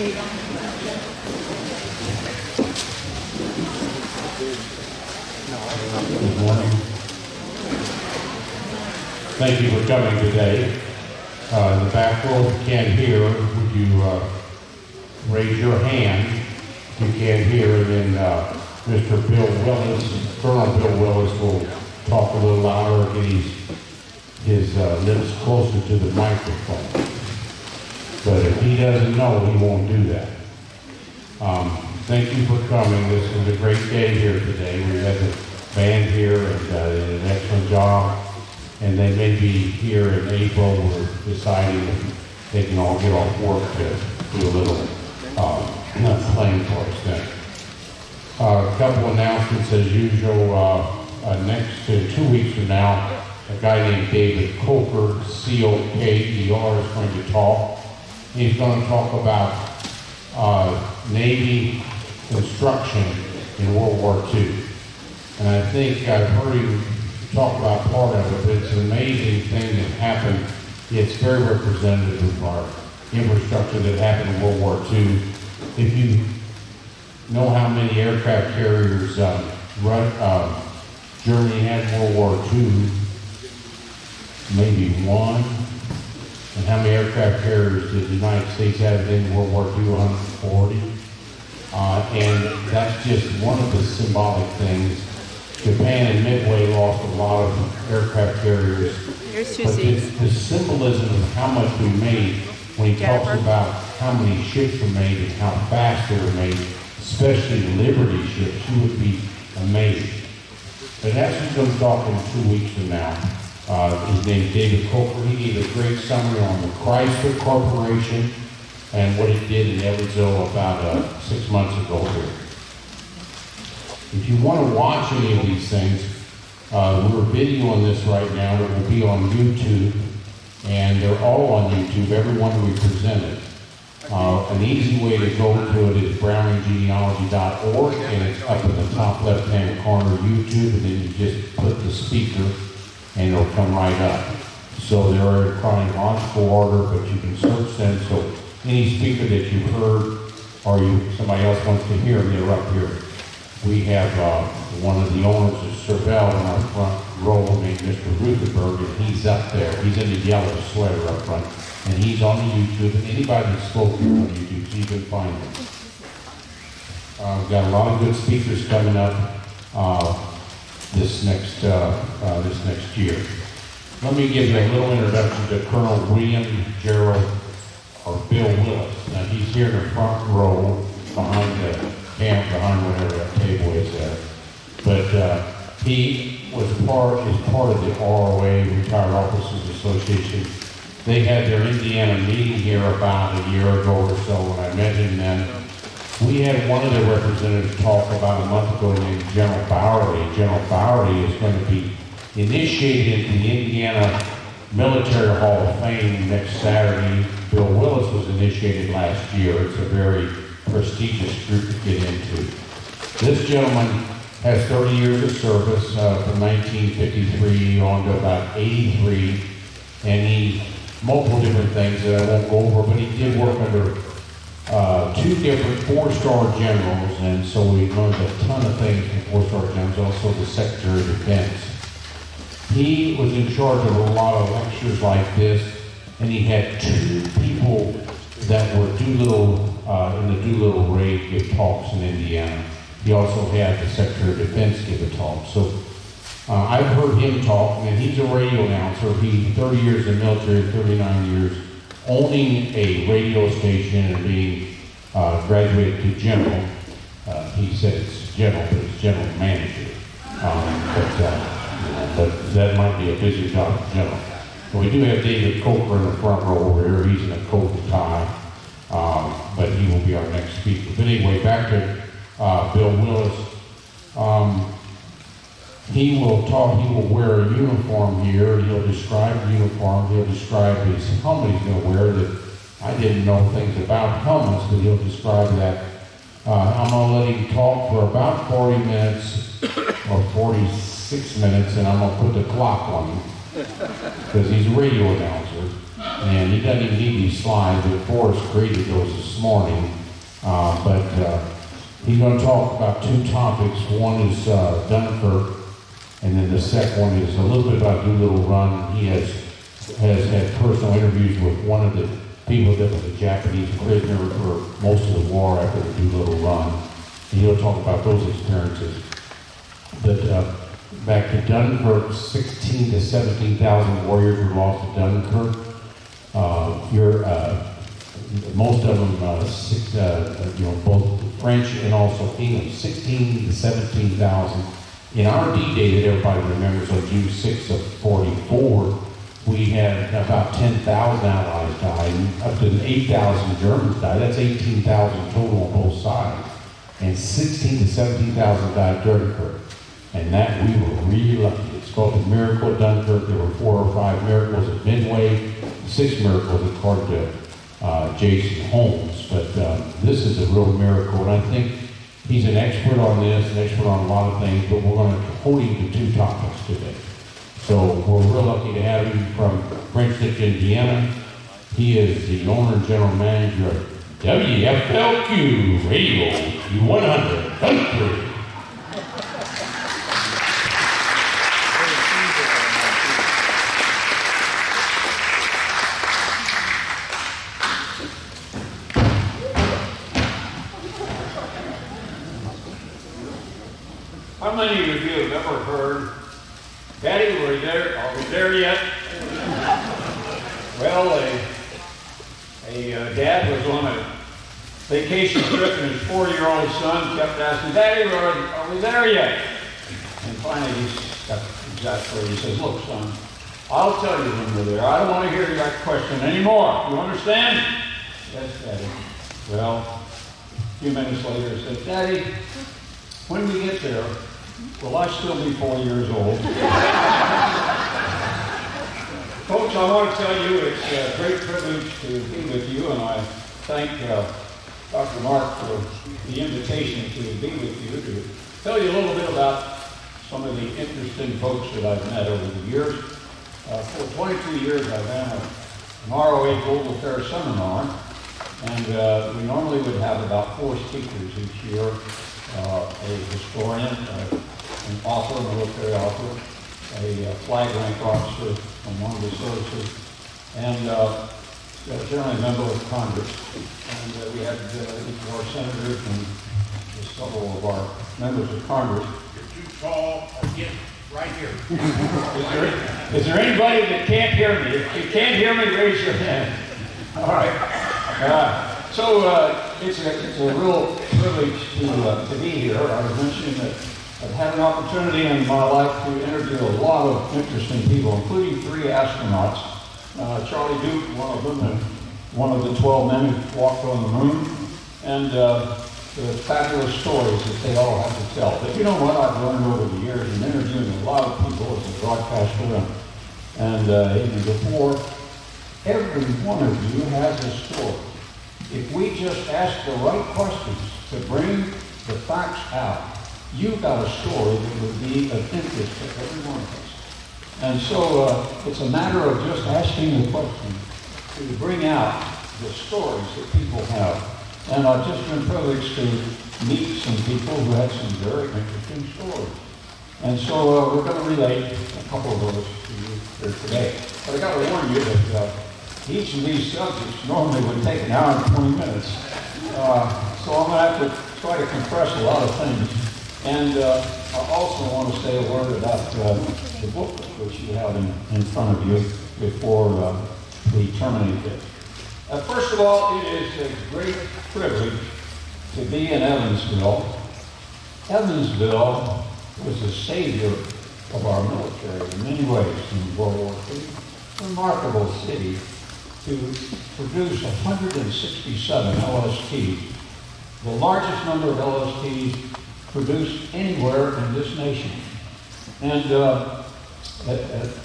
Good morning. Thank you for coming today. In the back row, if you can't hear, would you raise your hand if you can't hear, and then Mr. Bill Willis, Colonel Bill Willis will talk a little louder, get his lips closer to the microphone. But if he doesn't know, he won't do that. Thank you for coming. This is a great day here today. We had the band here and did an excellent job. And they may be here in April. We're deciding if they can all get off work to do a little playing for us then. A couple announcements as usual. Next 2 weeks from now, a guy named David Coker, C-O-K-E-R, is going to talk. He's going to talk about Navy construction in World War II. And I think I've heard him talk about part of it, but it's an amazing thing that happened. It's very representative of our infrastructure that happened in World War II. If you know how many aircraft carriers Germany had in World War II, maybe one. And how many aircraft carriers did the United States have in World War II? 140. And that's just one of the symbolic things. Japan and Midway lost a lot of aircraft carriers. Here's two but seats. the symbolism of how much we made, when he talks about how many ships were made and how fast they were made, especially Liberty ships, you would be amazed. But that's going to talk in 2 weeks from now. His name is David Coker. He gave a great summary on the Chrysler Corporation and what it did in Evansville about 6 months ago here. If you want to watch any of these things, we're videoing this right now. It will be on YouTube, and they're all on YouTube, every one we presented. An easy way to go to it is browninggenealogy.org, and it's up in the top left-hand corner of YouTube, and then you just put the speaker, and it'll come right up. So they're in chronological order, but you can search them. So any speaker that you've heard, or somebody else wants to hear, they're up here. We have one of the owners of Cervell in our front row named Mr. Rutherford, and he's up there. He's in the yellow sweater up front, and he's on the YouTube, and anybody that's spoken on YouTube, so you can find him. We've got a lot of good speakers coming up this next year. Let me give you a little introduction to Colonel William Gerald, or Bill Willis. Now he's here in the front row behind the camp, behind whatever that table is there. But he is part of the ROA, Retired Officers Association. They had their Indiana meeting here about a year ago or so when I met him then. We had one of their representatives talk about a month ago named General Bowery. General Bowery is going to be initiated into the Indiana Military Hall of Fame next Saturday. Bill Willis was initiated last year. It's a very prestigious group to get into. This gentleman has 30 years of service from 1953 on to about 83, and he multiple different things that I won't go over, but he did work under two different four-star generals, and so we learned a ton of things from four-star generals, also the Secretary of Defense. He was in charge of a lot of lectures like this, and he had two people that were in the Doolittle raid give talks in Indiana. He also had the Secretary of Defense give a talk. So I've heard him talk, and he's a radio announcer. He's 30 years in the military, 39 years, owning a radio station and being graduated to general. He said it's general, but it's general manager. But that might be a busy job in general. But we do have David Coker in the front row over here. He's in a coat and tie, but he will be our next speaker. But anyway, back to Bill Willis. He will talk, he will wear a uniform here. He'll describe the uniform. He'll describe his helmet he's going to wear that I didn't know things about helmets, but he'll describe that. I'm going to let him talk for about 40 minutes or 46 minutes, and I'm going to put the clock on him because he's a radio announcer. and he doesn't even need these slides, but Forrest created those this morning. He's going to talk about two topics. One is Dunkirk, and then the second one is a little bit about Doolittle Run. He has had personal interviews with one of the people that was a Japanese prisoner for most of the war after the Doolittle Run. And he'll talk about those experiences. But back to Dunkirk, 16 to 17,000 warriors were lost at Dunkirk. Most of them, both French and also English, 16 to 17,000. In our D-Day that everybody remembers on June 6th of 44, we had about 10,000 Allies die, and up to 8,000 Germans died. That's 18,000 total on both sides. And 16 to 17,000 died during Dunkirk. And that we were really lucky. It's called the Miracle of Dunkirk. There were 4 or 5 miracles at Midway, 6 miracles according to Jason Holmes. But this is a real miracle, and I think he's an expert on this, an expert on a lot of things, but we're going to hold him to 2 topics today. So we're real lucky to have him from Frenchlick, Indiana. He is the owner and general manager of WFLQ Radio 100 Country. How many of you have ever heard, Daddy, are we there yet? Well, a dad was on a vacation trip and his 4-year-old son kept asking, Daddy, are we there yet? And finally he got exasperated. He says, look, son, I'll tell you when we're there. I don't want to hear that question anymore. You understand? Yes, Daddy. Well, a few minutes later he said, Daddy, when we get there, will I still be 4 years old? Folks, I want to tell you it's a great privilege to be with you, and I thank Dr. Mark for the invitation to be with you, to tell you a little bit about some of the interesting folks that I've met over the years. For 22 years, I ran an ROA Global Affairs seminar, and we normally would have about 4 speakers each year. A historian, an author, a military author, a flag rank officer from one of the services, and generally a member of Congress. And we had each of our senators and several of our members of Congress. You're too tall, get right here. Is there anybody that can't hear me? If you can't hear me, raise your hand. All right. It's a real privilege to be here. I was mentioning that I've had an opportunity in my life to interview a lot of interesting people, including 3 astronauts. Charlie Duke, one of them, and one of the 12 men who walked on the moon, and the fabulous stories that they all have to tell. But you know what I've learned over the years in interviewing a lot of people as a broadcaster and even before, every one of you has a story. If we just ask the right questions to bring the facts out, you've got a story that would be of interest to every one of us. And so it's a matter of just asking the question to bring out the stories that people have. And I've just been privileged to meet some people who had some very interesting stories. And so we're going to relate a couple of those to you here today. But I got to warn you that each of these subjects normally would take an hour and 20 minutes. So I'm going to have to try to compress a lot of things. And I also want to say a word about the booklet which you have in front of you before we terminate this. First of all, it is a great privilege to be in Evansville. Evansville was the savior of our military in many ways in World War II. Remarkable city to produce 167 LSTs, the largest number of LSTs produced anywhere in this nation. And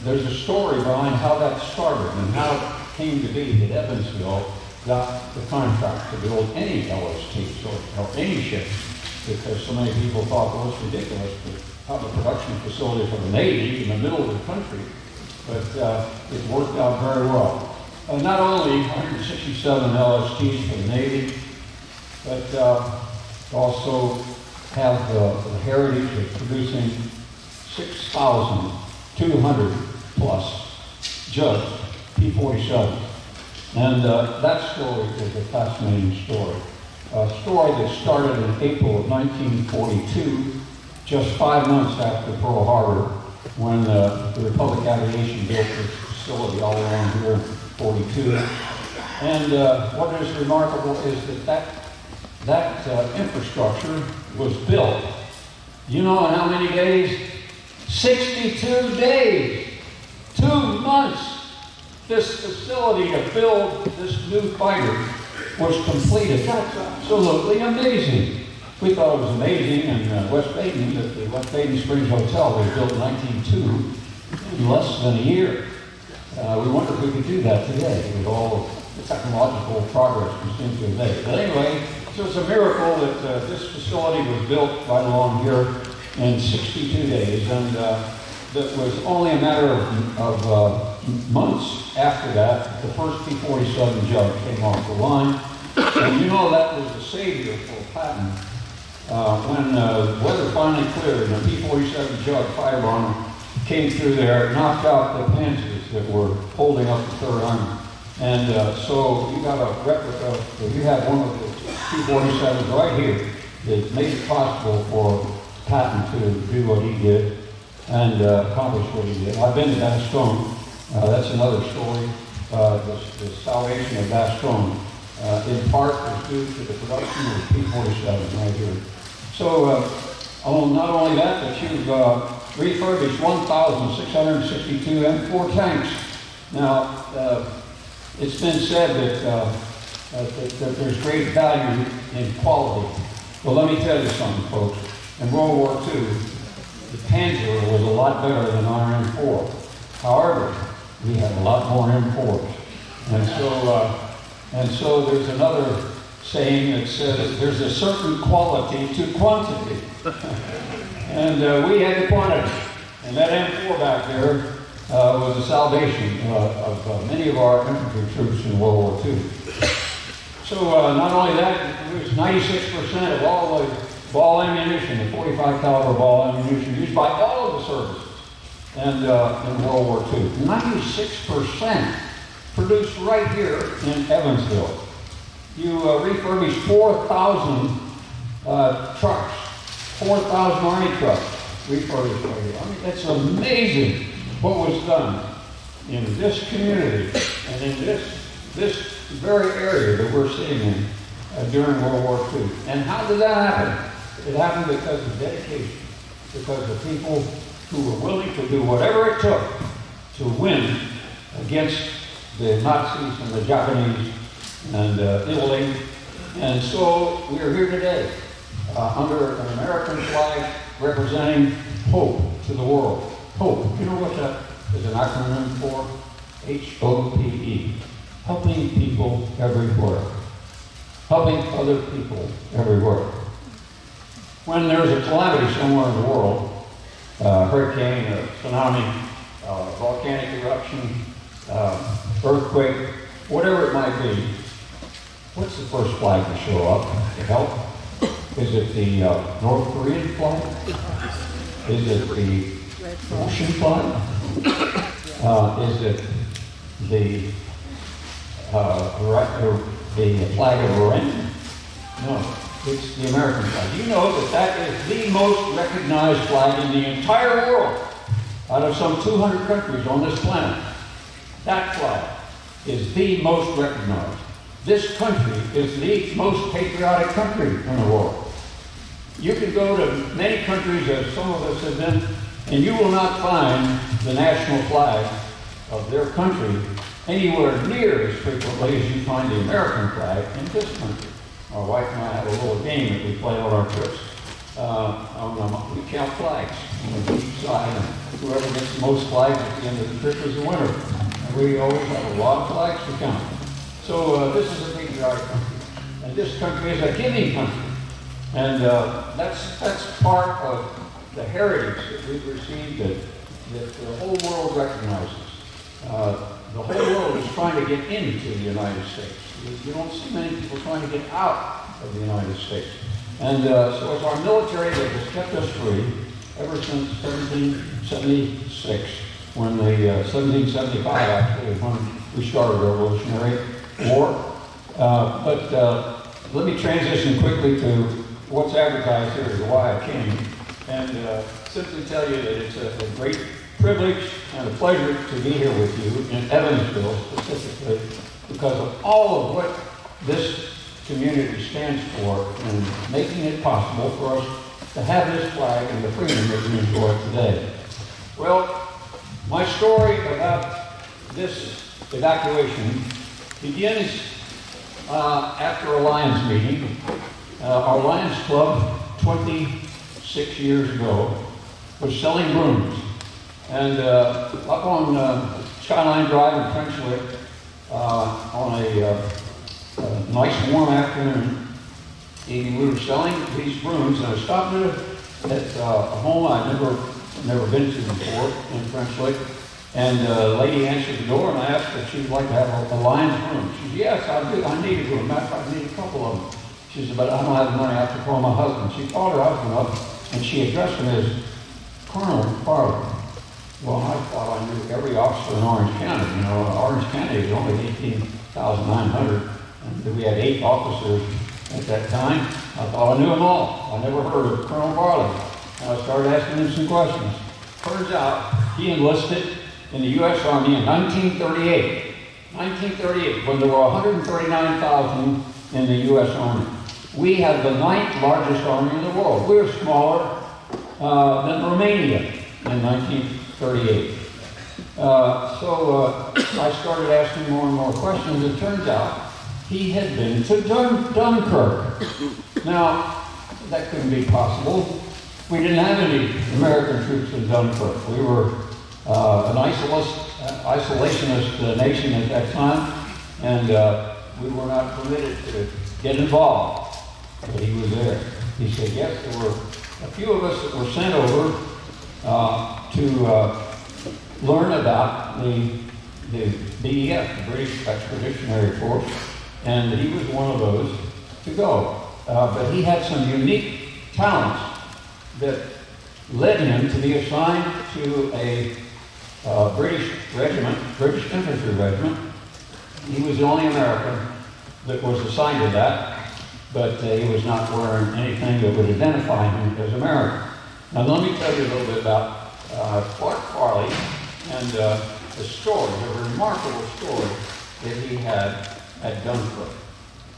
there's a story behind how that started and how it came to be that Evansville got the contract to build any LSTs or any ships, because so many people thought, well, it's ridiculous to have a production facility for the Navy in the middle of the country. But it worked out very well. not only 167 LSTs for the Navy, but also have the heritage of producing 6,200 plus Judd P-47. And that story is a fascinating story. A story that started in April of 1942, just 5 months after Pearl Harbor, when the Republic Aviation built this facility all around here in 42. And what is remarkable is that infrastructure was built. You know in how many days? 62 days. 2 months. This facility to build this new fighter was completed. That's absolutely amazing. We thought it was amazing in West Baden, that the West Baden Springs Hotel was built in 1902 in less than a year. We wonder if we could do that today with all the technological progress we seem to have made. But anyway, so it's a miracle that this facility was built right along here in 62 days, and that was only a matter of months after that, the first P-47 Judd came off the line. And you know that was the savior for Patton. When the weather finally cleared and the P-47 Judd fighter bomber came through there, knocked out the Panzers that were holding up the Third Army. And so you got a replica, you have one of the P-47s right here that made it possible for Patton to do what he did and accomplish what he did. I've been to Bastogne. That's another story. The salvation of Bastogne, in part, was due to the production of the P-47 right here. So, not only that, but you've refurbished 1,662 M4 tanks. Now, it's been said that there's great value in quality. Well, let me tell you something, folks. In World War II, the Panzer was a lot better than our M4. However, we had a lot more M4s. And so there's another saying that says there's a certain quality to quantity. And we had the quantity. And that M4 back there was the salvation of many of our infantry troops in World War II. So not only that, it was 96% of all the ball ammunition, the 45 caliber ball ammunition used by all of the services and in World War II. 96% produced right here in Evansville. You refurbished 4,000 trucks, 4,000 Army trucks refurbished right here. I mean, it's amazing what was done in this community and in this very area that we're sitting in during World War II. And how did that happen? It happened because of dedication, because of people who were willing to do whatever it took to win against the Nazis and the Japanese and Italy. And so we are here today under an American flag representing hope to the world. Hope. You know what that is an acronym for? H-O-P-E. Helping people everywhere. Helping other people everywhere. When there's a calamity somewhere in the world, hurricane, a tsunami, volcanic eruption, earthquake, whatever it might be, what's the first flag to show up to help? Is it the North Korean flag? Is it the Russian flag? Is it the flag of Iran? No, it's the American flag. You know that is the most recognized flag in the entire world out of some 200 countries on this planet. That flag is the most recognized. This country is the most patriotic country in the world. You can go to many countries, as some of us have been, and you will not find the national flag of their country anywhere near as frequently as you find the American flag in this country. My wife and I have a little game that we play on our trips. We count flags on each side, and whoever gets the most flags at the end of the trip is the winner. And we always have a lot of flags to count. So this is a patriotic country, and this country is a giving country. And that's part of the heritage that we've received that the whole world recognizes. the whole world is trying to get into the United States. You don't see many people trying to get out of the United States. And so it's our military that has kept us free ever since 1776, when the 1775 actually, when we started the Revolutionary War. But let me transition quickly to what's advertised here is why I came, and simply tell you that it's a great privilege and a pleasure to be here with you in Evansville specifically, because of all of what this community stands for in making it possible for us to have this flag and the freedom that we enjoy today. Well, my story about this evacuation begins after a Lions meeting. Our Lions Club, 26 years ago, was selling brooms. And up on Skyline Drive in French Lick, on a nice warm afternoon, we were selling these brooms, and I stopped at a home I'd never been to before in French Lick, and the lady answered the door, and I asked if she'd like to have a Lions broom. She said, yes, I do. I need a broom. Matter of fact, I need a couple of them. She said, but I don't have the money. I have to call my husband. She called her husband up, and she addressed him as Colonel Farley. Well, I thought I knew every officer in Orange County. You know, Orange County is only 18,900, and we had 8 officers at that time. I thought I knew them all. I never heard of Colonel Farley. And I started asking him some questions. Turns out he enlisted in the U.S. Army in 1938. 1938, when there were 139,000 in the U.S. Army. We had the 9th largest army in the world. We were smaller than Romania in 1938. So I started asking more and more questions. It turns out he had been to Dunkirk. Now, that couldn't be possible. We didn't have any American troops in Dunkirk. We were an isolationist nation at that time, and we were not permitted to get involved. But he was there. He said, yes, there were a few of us that were sent over to learn about the BEF, the British Expeditionary Force, and he was one of those to go. But he had some unique talents that led him to be assigned to a British regiment, British infantry regiment. He was the only American that was assigned to that, but he was not wearing anything that would identify him as American. Now let me tell you a little bit about Clark Farley and the story, the remarkable story that he had at Dunkirk.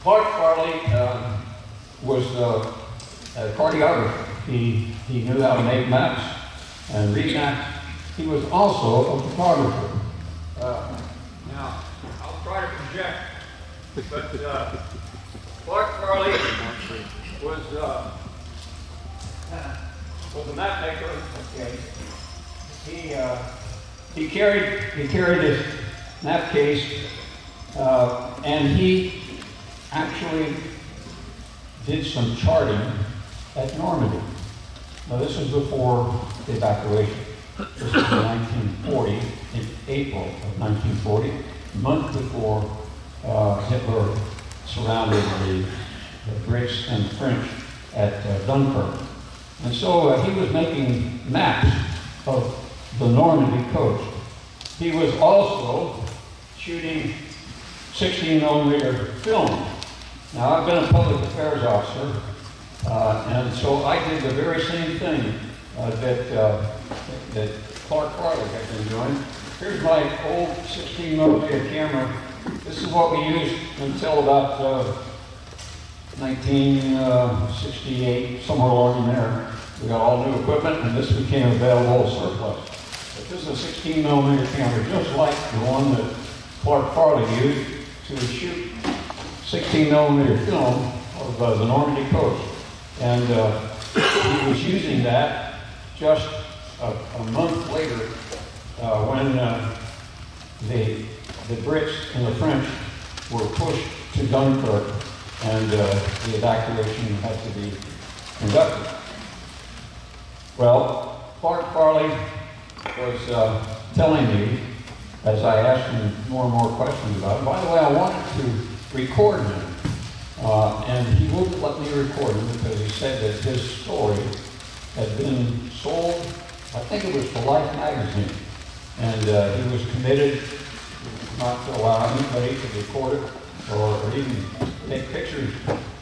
Clark Farley was a cartographer. He knew how to make maps and read maps. He was also a photographer. Now, I'll try to project, but Clark Farley was a map maker. Okay. He carried this map case, and he actually did some charting at Normandy. Now this was before the evacuation. This was in 1940, in April of 1940, a month before Hitler surrounded the Brits and the French at Dunkirk. And so he was making maps of the Normandy coast. He was also shooting 16mm film. Now I've been a public affairs officer, and so I did the very same thing that Clark Farley had been doing. Here's my old 16mm camera. This is what we used until about 1968, somewhere along in there. We got all new equipment, and this became available as surplus. But this is a 16mm camera, just like the one that Clark Farley used to shoot 16mm film of the Normandy coast. And he was using that just a month later when the Brits and the French were pushed to Dunkirk, and the evacuation had to be conducted. Well, Clark Farley was telling me as I asked him more and more questions about him. By the way, I wanted to record him, and he wouldn't let me record him because he said that his story had been sold, I think it was for Life magazine, and he was committed not to allow anybody to record it or even take pictures.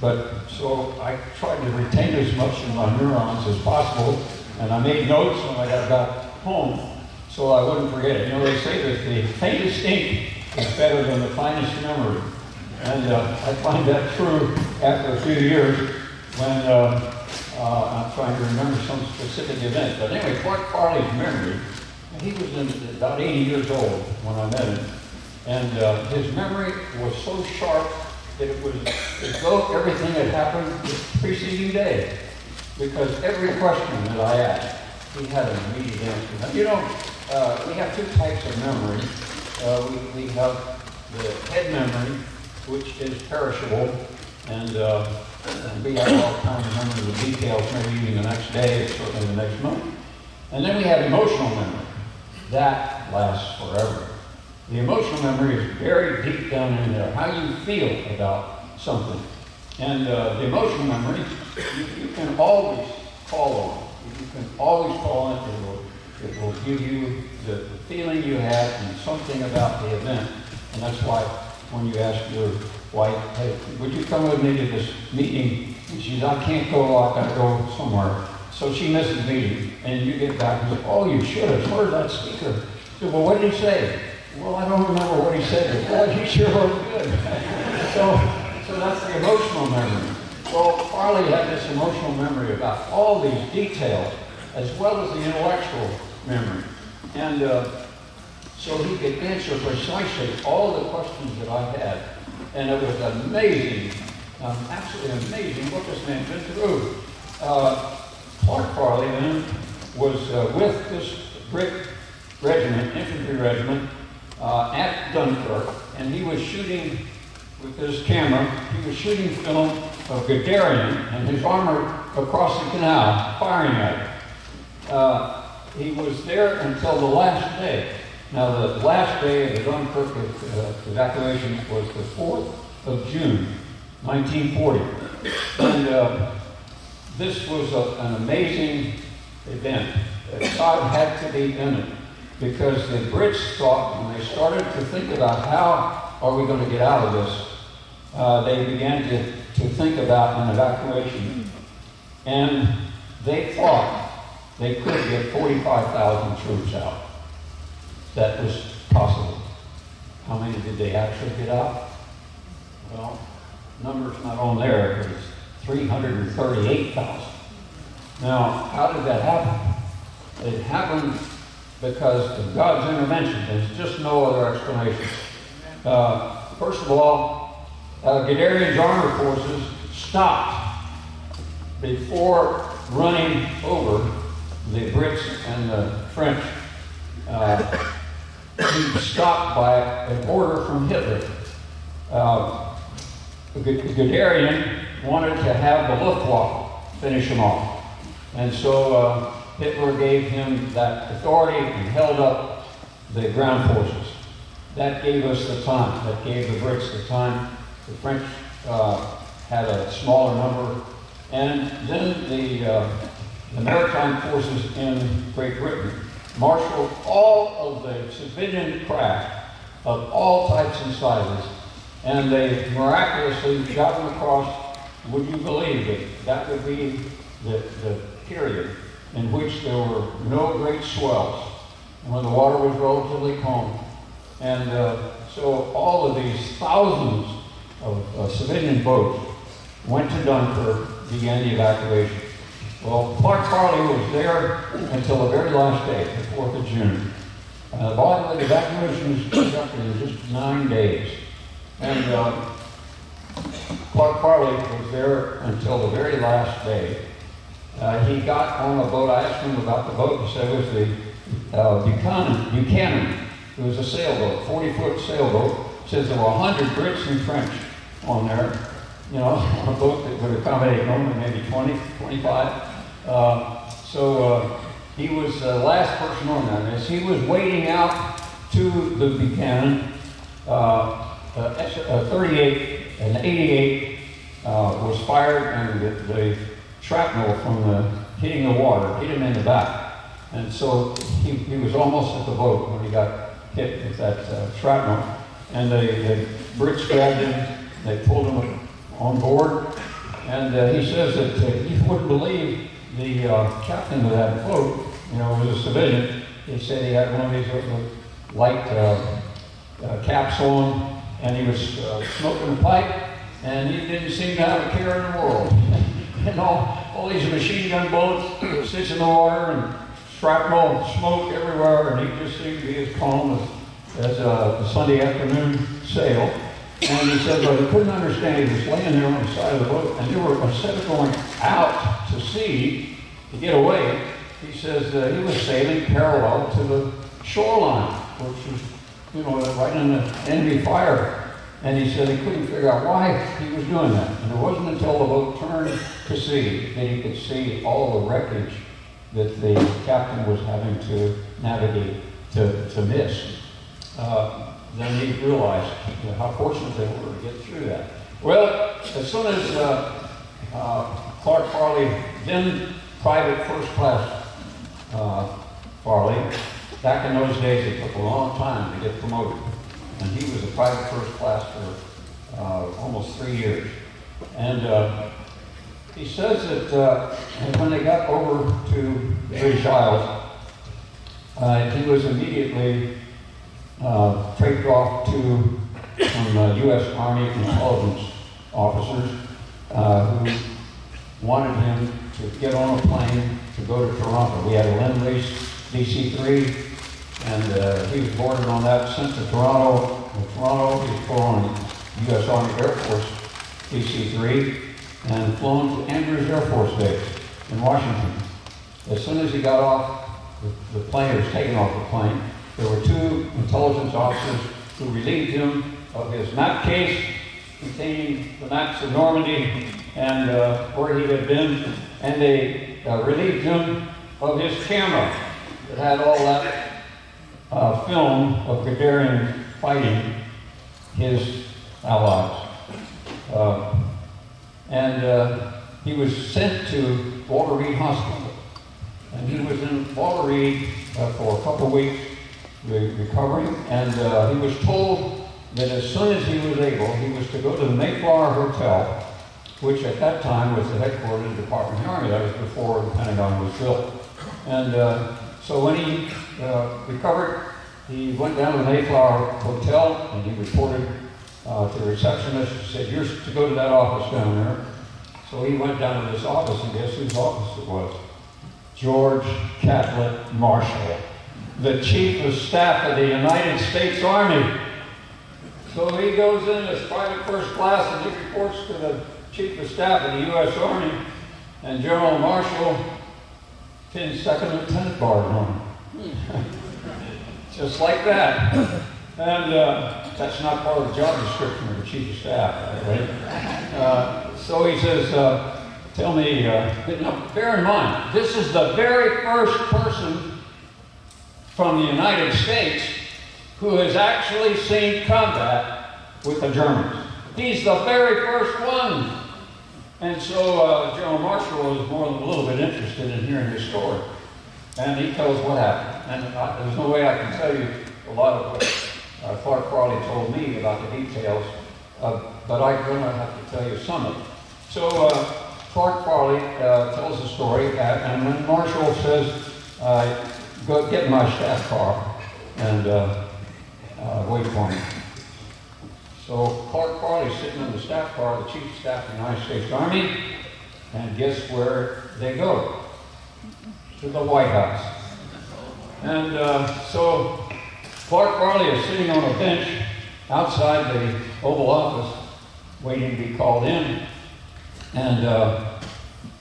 But so I tried to retain as much of my neurons as possible, and I made notes when I got back home so I wouldn't forget it. You know, they say that the faintest ink is better than the finest memory. And I find that true after a few years when I'm trying to remember some specific event. But anyway, Clark Farley's memory, he was about 80 years old when I met him. And his memory was so sharp that it was as though everything had happened the preceding day. Because every question that I asked, he had an immediate answer. Now, you know, we have two types of memory. We have the head memory, which is perishable, and we have all time to remember the details, maybe even the next day, or certainly the next month. And then we have emotional memory. That lasts forever. The emotional memory is very deep down in there, how you feel about something. And the emotional memory, you can always call on it. You can always call on it. It will give you the feeling you had and something about the event. And that's why when you ask your wife, hey, would you come with me to this meeting? And she says, I can't go, I gotta go somewhere. So she misses the meeting, and you get back and say, oh, you should have heard that speaker. She said, well, what did he say? Well, I don't remember what he said, but boy, he sure was good. So that's the emotional memory. Well, Farley had this emotional memory about all these details, as well as the intellectual memory. And so he could answer precisely all the questions that I had. And it was amazing, absolutely amazing what this man's been through. Clark Farley then was with this brick regiment, infantry regiment, at Dunkirk, and he was shooting with his camera, he was shooting film of Guderian and his armor across the canal, firing at it. He was there until the last day. Now, the last day of the Dunkirk evacuation was the 4th of June, 1940. And this was an amazing event. God had to be in it because the Brits thought, when they started to think about how are we going to get out of this, they began to think about an evacuation. And they thought they could get 45,000 troops out. That was possible. How many did they actually get out? Well, number's not on there, but it's 338,000. Now, how did that happen? It happened because of God's intervention. There's just no other explanation. First of all, Guderian's armor forces stopped before running over the Brits and the French. He stopped by an order from Hitler. Guderian wanted to have the Luftwaffe finish him off. And so Hitler gave him that authority and held up the ground forces. That gave us the time. That gave the Brits the time. The French had a smaller number. And then the maritime forces in Great Britain marshaled all of the civilian craft of all types and sizes, and they miraculously got them across. Would you believe it? That would be the period in which there were no great swells, and when the water was relatively calm. And so all of these thousands of civilian boats went to Dunkirk, began the evacuation. Well, Clark Farley was there until the very last day, the 4th of June. By the way, the evacuation was conducted in just 9 days. And Clark Farley was there until the very last day. He got on a boat. I asked him about the boat. He said it was the Buchanan. It was a sailboat, 40-foot sailboat. He says there were 100 Brits and French on there. You know, on a boat that would accommodate only maybe 20, 25. So he was the last person on that. As he was wading out to the Buchanan. 38 and 88 was fired, and the shrapnel from the hitting the water hit him in the back. And so he was almost at the boat when he got hit with that shrapnel. And the Brits grabbed him, they pulled him on board, and he says that he wouldn't believe the captain of that boat, was a civilian. He said he had one of these light caps on, and he was smoking a pipe, and he didn't seem to have a care in the world. And all these machine gun bullets sits in the water, and shrapnel, smoke everywhere, and he just seemed to be as calm as a Sunday afternoon sail. And he said, but he couldn't understand. He was laying there on the side of the boat, and they were, instead of going out to sea to get away, he says he was sailing parallel to the shoreline, which was, right in the enemy fire. And he said he couldn't figure out why he was doing that. And it wasn't until the boat turned to sea that he could see all the wreckage that the captain was having to navigate to miss. Then he realized how fortunate they were to get through that. Well, as soon as Clark Farley, then private first class Farley, back in those days it took a long time to get promoted. And he was a private first class for almost 3 years. And he says that when they got over to the British Isles, he was immediately traced off to some U.S. Army intelligence officers who wanted him to get on a plane to go to Toronto. We had a Lend-Lease DC-3, and he was boarded on that, sent to Toronto. In Toronto, he was put on U.S. Army Air Force DC-3 and flown to Andrews Air Force Base in Washington. As soon as he got off, the plane was taken off the plane. There were 2 intelligence officers who relieved him of his map case containing the maps of Normandy and where he had been, and they relieved him of his camera that had all that film of Guderian fighting his allies. He was sent to Walter Reed Hospital, and he was in Walter Reed for a couple of weeks recovering, and he was told that as soon as he was able, he was to go to the Mayflower Hotel, which at that time was the headquarters of the Department of the Army. That was before the Pentagon was built. And so when he recovered, he went down to the Mayflower Hotel, and he reported to the receptionist. She said, "You're to go to that office down there." So he went down to this office, and guess whose office it was? George Catlett Marshall, the Chief of Staff of the United States Army. So he goes in as private first class, and he reports to the Chief of Staff of the U.S. Army, and General Marshall pins second lieutenant bar on him. Just like that. And that's not part of the job description of the Chief of Staff, right? So he says, tell me, now bear in mind, this is the very first person from the United States who has actually seen combat with the Germans. He's the very first one. And so General Marshall was more than a little bit interested in hearing his story. And he tells what happened. And there's no way I can tell you a lot of what Clark Farley told me about the details, but I'm going to have to tell you some of it. So Clark Farley tells the story, and when Marshall says, go get in my staff car and wait for me. So Clark Farley's sitting in the staff car, the Chief of Staff of the United States Army, and guess where they go? To the White House. And so Clark Farley is sitting on a bench outside the Oval Office waiting to be called in. And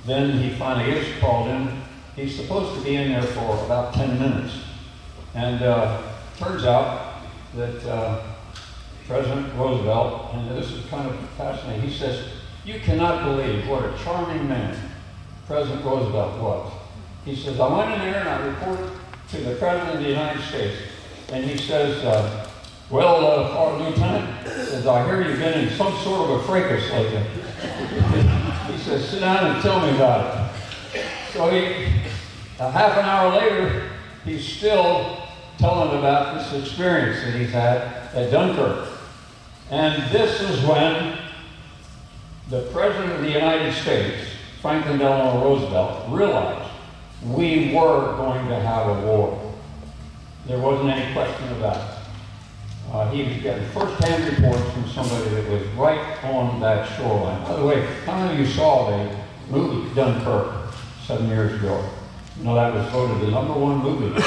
then he finally is called in. He's supposed to be in there for about 10 minutes. And turns out that President Roosevelt, and this is kind of fascinating, he says, "You cannot believe what a charming man President Roosevelt was." He says, "I went in there and I reported to the President of the United States and he says, well, Lieutenant, says, I hear you've been in some sort of a fracas lately. He says, sit down and tell me about it. So a half an hour later, he's still telling about this experience that he's had at Dunkirk. And this is when the President of the United States, Franklin Delano Roosevelt, realized we were going to have a war. There wasn't any question about it. He was getting first-hand reports from somebody that was right on that shoreline. By the way, how many of you saw the movie Dunkirk 7 years ago? You know, that was voted the #1 movie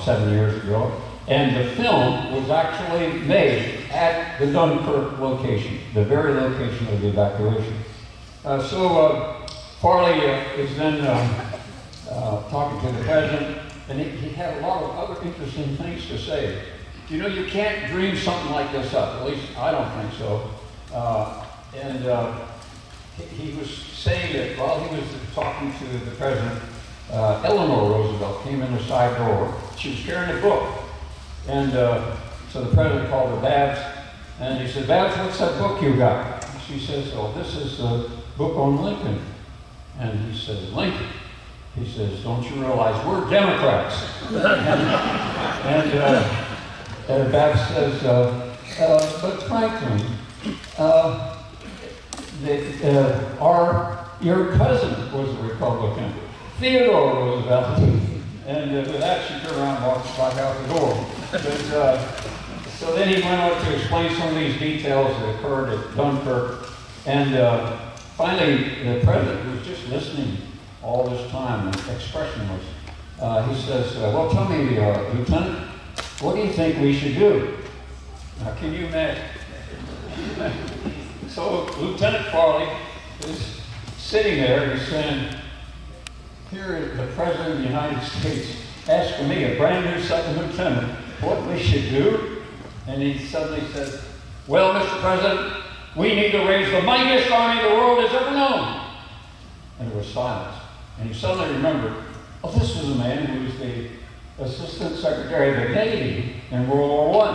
7 years ago. And the film was actually made at the Dunkirk location, the very location of the evacuation. Farley is then talking to the president, and he had a lot of other interesting things to say. You know, you can't dream something like this up, at least I don't think so. He was saying that while he was talking to the president, Eleanor Roosevelt came in the side door. She was carrying a book. And so the president called her Babs, and he said, Babs, what's that book you got? She says, oh, this is a book on Lincoln. And he says, Lincoln? He says, don't you realize we're Democrats? and Babs says, but Franklin, your cousin was a Republican, Theodore Roosevelt. And with that, she turned around and walked back out the door. So then he went on to explain some of these details that occurred at Dunkirk. And finally, the president was just listening all this time and expressionless. He says, well, tell me, Lieutenant, what do you think we should do? Now, can you imagine? So Lieutenant Farley is sitting there, he's saying, here is the President of the United States asking me, a brand new second lieutenant, what we should do. And he suddenly says, well, Mr. President, we need to raise the mightiest army the world has ever known. And there was silence. And he suddenly remembered, oh, this was a man who was the Assistant Secretary of the Navy in World War I.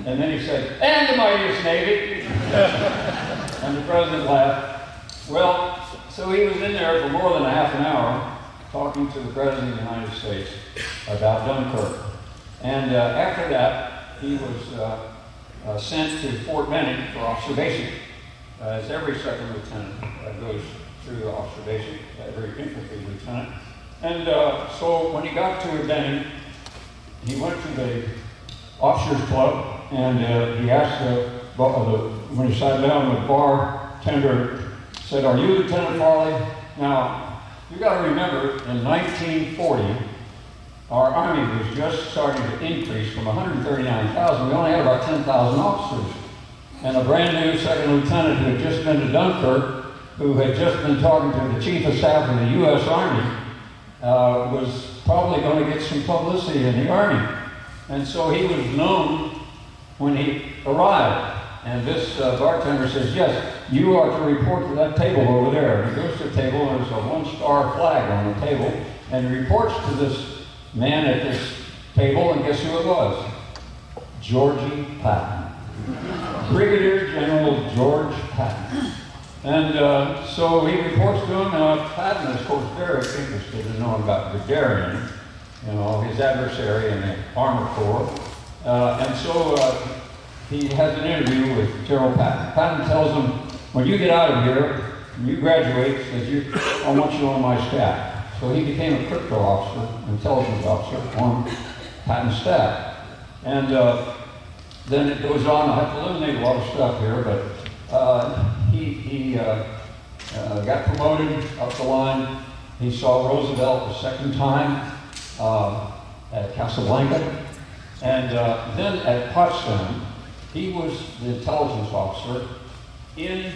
And then he said, and the mightiest Navy. And the President laughed. Well, so he was in there for more than a half an hour talking to the President of the United States about Dunkirk. And after that, he was sent to Fort Benning for observation, as every second lieutenant goes through observation, every infantry lieutenant. And so when he got to Benning, he went to the officers' club, and he asked when he sat down, the bartender said, are you Lieutenant Farley? Now, you got to remember, in 1940, our Army was just starting to increase from 139,000. We only had about 10,000 officers. And a brand new second lieutenant who had just been to Dunkirk, who had just been talking to the Chief of Staff of the U.S. Army, was probably going to get some publicity in the Army. And so he was known when he arrived. And this bartender says, yes, you are to report to that table over there. And he goes to the table, and there's a one-star flag on the table, and he reports to this man at this table, and guess who it was? Georgie Patton. Brigadier General George Patton. And so he reports to him, and Patton is, of course, very interested in knowing about Guderian, you know, his adversary in the Armored Corps. And so he has an interview with General Patton. Patton tells him, when you get out of here, when you graduate, says, I want you on my staff. So he became a crypto officer, intelligence officer on Patton's staff. And then it goes on. I have to eliminate a lot of stuff here, but he got promoted up the line. He saw Roosevelt the second time at Casablanca. And then at Potsdam, he was the intelligence officer in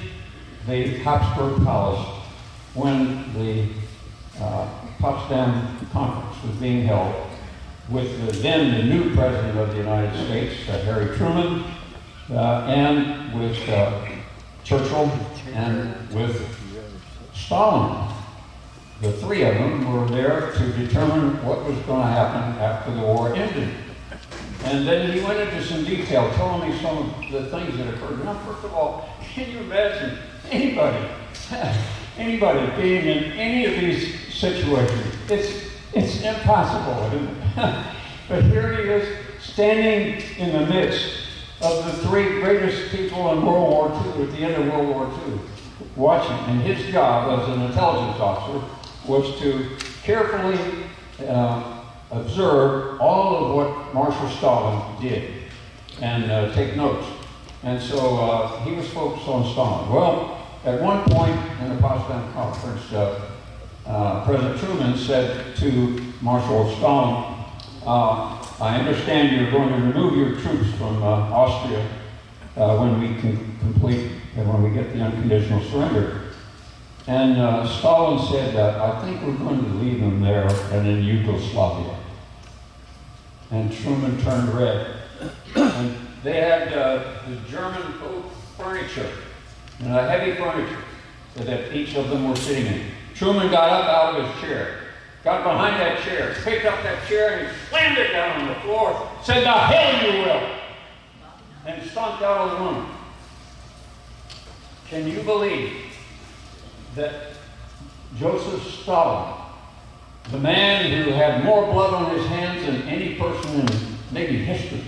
the Habsburg Palace when the Potsdam Conference was being held with the new President of the United States, Harry Truman, and with Churchill and with Stalin. The three of them were there to determine what was going to happen after the war ended. And then he went into some detail, telling me some of the things that occurred. Now, first of all, can you imagine anybody being in any of these situations? It's impossible, isn't it? But here he is, standing in the midst of the three greatest people in World War II, at the end of World War II, watching. And his job as an intelligence officer was to carefully observe all of what Marshal Stalin did and take notes. And so he was focused on Stalin. Well, at one point in the Potsdam Conference, President Truman said to Marshal Stalin, I understand you're going to remove your troops from Austria when we can complete and when we get the unconditional surrender. And Stalin said, I think we're going to leave them there and in Yugoslavia. And Truman turned red. And they had the German oak furniture, heavy furniture that each of them were sitting in. Truman got up out of his chair, got behind that chair, picked up that chair, and he slammed it down on the floor, said, "The hell you will!" and stomped out of the room. Can you believe that Joseph Stalin, the man who had more blood on his hands than any person in maybe history,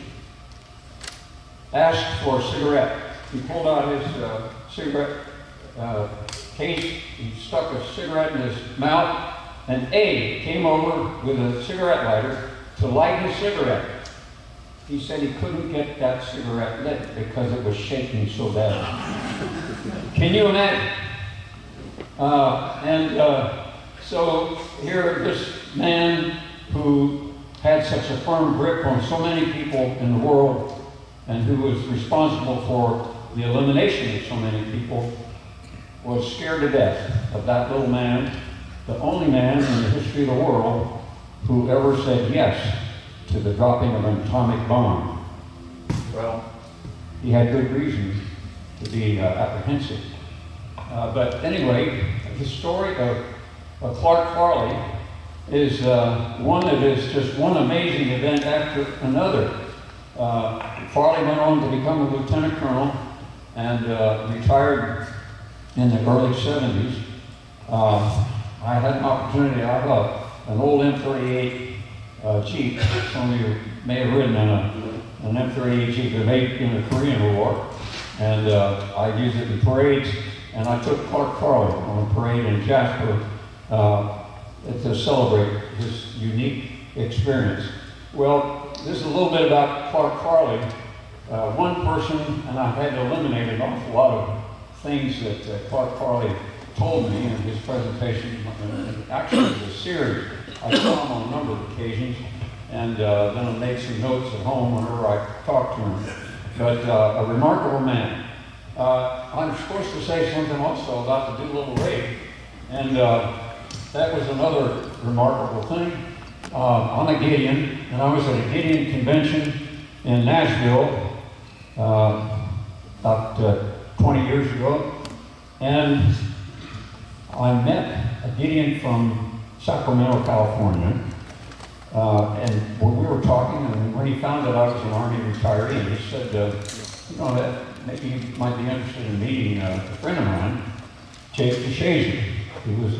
asked for a cigarette? He pulled out his cigarette case, he stuck a cigarette in his mouth, and Abe came over with a cigarette lighter to light his cigarette. He said he couldn't get that cigarette lit because it was shaking so bad. Can you imagine? So here, this man who had such a firm grip on so many people in the world and who was responsible for the elimination of so many people was scared to death of that little man, the only man in the history of the world who ever said yes to the dropping of an atomic bomb. Well, he had good reason to be apprehensive. But anyway, the story of Clark Farley is one that is just one amazing event after another. Farley went on to become a lieutenant colonel and retired in the early 70s. I had an opportunity, I have an old M38 Jeep. Some of you may have ridden in an M38 Jeep that made in the Korean War, and I used it in parades, and I took Clark Farley on a parade in Jasper to celebrate this unique experience. Well, this is a little bit about Clark Farley. One person, and I had to eliminate an awful lot of things that Clark Farley told me in his presentation. Actually, it was a series. I saw him on a number of occasions, and then I made some notes at home whenever I talked to him. But a remarkable man. I'm supposed to say something also about the Doolittle raid, and that was another remarkable thing. I'm a Gideon, and I was at a Gideon convention in Nashville about 20 years ago, and I met a Gideon from Sacramento, California, and when we were talking, and when he found that I was an Army retiree, he said, that maybe you might be interested in meeting a friend of mine, Jake DeShazer. He was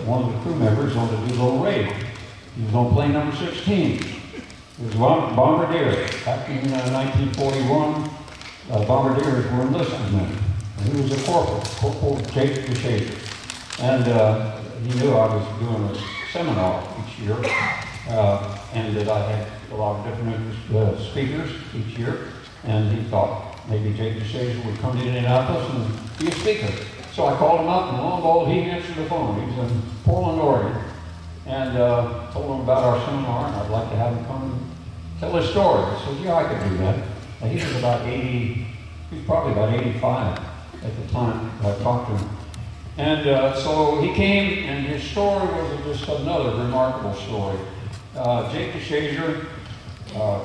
one of the crew members on the Doolittle raid. He was on plane number 16. He was a bombardier. Back in 1941, bombardiers were enlisted men. And he was a Corporal Jake DeShazer. And he knew I was doing a seminar each year, and that I had a lot of different speakers each year. And he thought maybe Jake DeShazer would come to Indianapolis and be a speaker. So I called him up, and lo and behold, he answered the phone. He was in Portland, Oregon, and told him about our seminar, and I'd like to have him come and tell his story. I said, yeah, I could do that. And he was about 80, he was probably about 85 at the time I talked to him. And so he came, and his story was just another remarkable story. Jake DeShazer,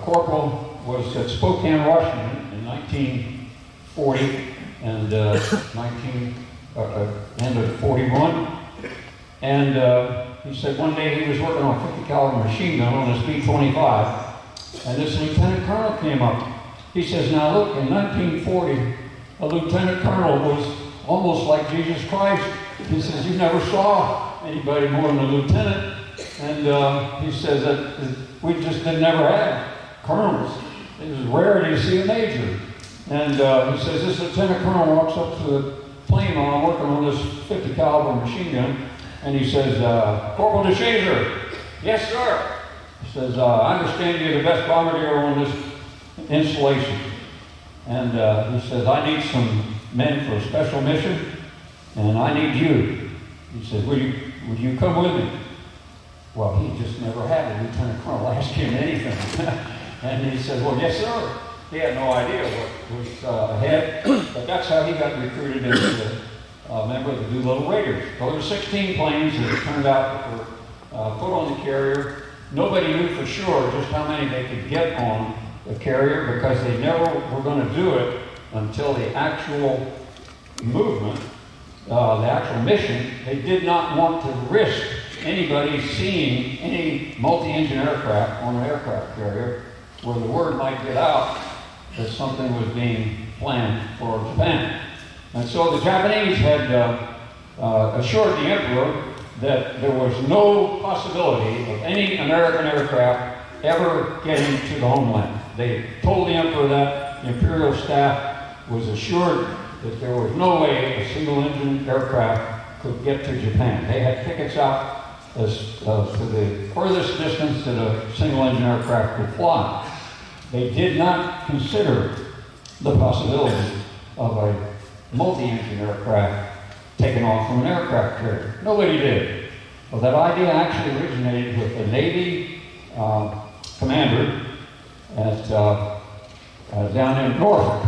Corporal, was at Spokane, Washington in 1940 and end of 41. And he said one day he was working on a 50 caliber machine gun on his B-25, And this lieutenant colonel came up. He says, now look, in 1940, a lieutenant colonel was almost like Jesus Christ. He says, you never saw anybody more than a lieutenant. And he says that we just never had colonels. It was rare to see a major. And he says, this lieutenant colonel walks up to the plane while I'm working on this 50 caliber machine gun, and he says, Corporal DeShazer, yes, sir. He says, I understand you're the best bombardier on this installation. And he says, I need some men for a special mission, and I need you. He says, would you come with me? Well, he just never had a lieutenant colonel ask him anything. And he said, well, yes, sir. He had no idea what was ahead, but that's how he got recruited as a member of the Doolittle Raiders. Well, there were 16 planes that turned out that were put on the carrier. Nobody knew for sure just how many they could get on the carrier because they never were going to do it until the actual movement, the actual mission. They did not want to risk anybody seeing any multi-engine aircraft on an aircraft carrier where the word might get out that something was being planned for Japan. And so the Japanese had assured the emperor that there was no possibility of any American aircraft ever getting to the homeland. They told the emperor that. The imperial staff was assured that there was no way a single-engine aircraft could get to Japan. They had tickets out as to the furthest distance that a single-engine aircraft could fly. They did not consider the possibility of a multi-engine aircraft taken off from an aircraft carrier. Nobody did. Well, that idea actually originated with a Navy commander at, down in Norfolk,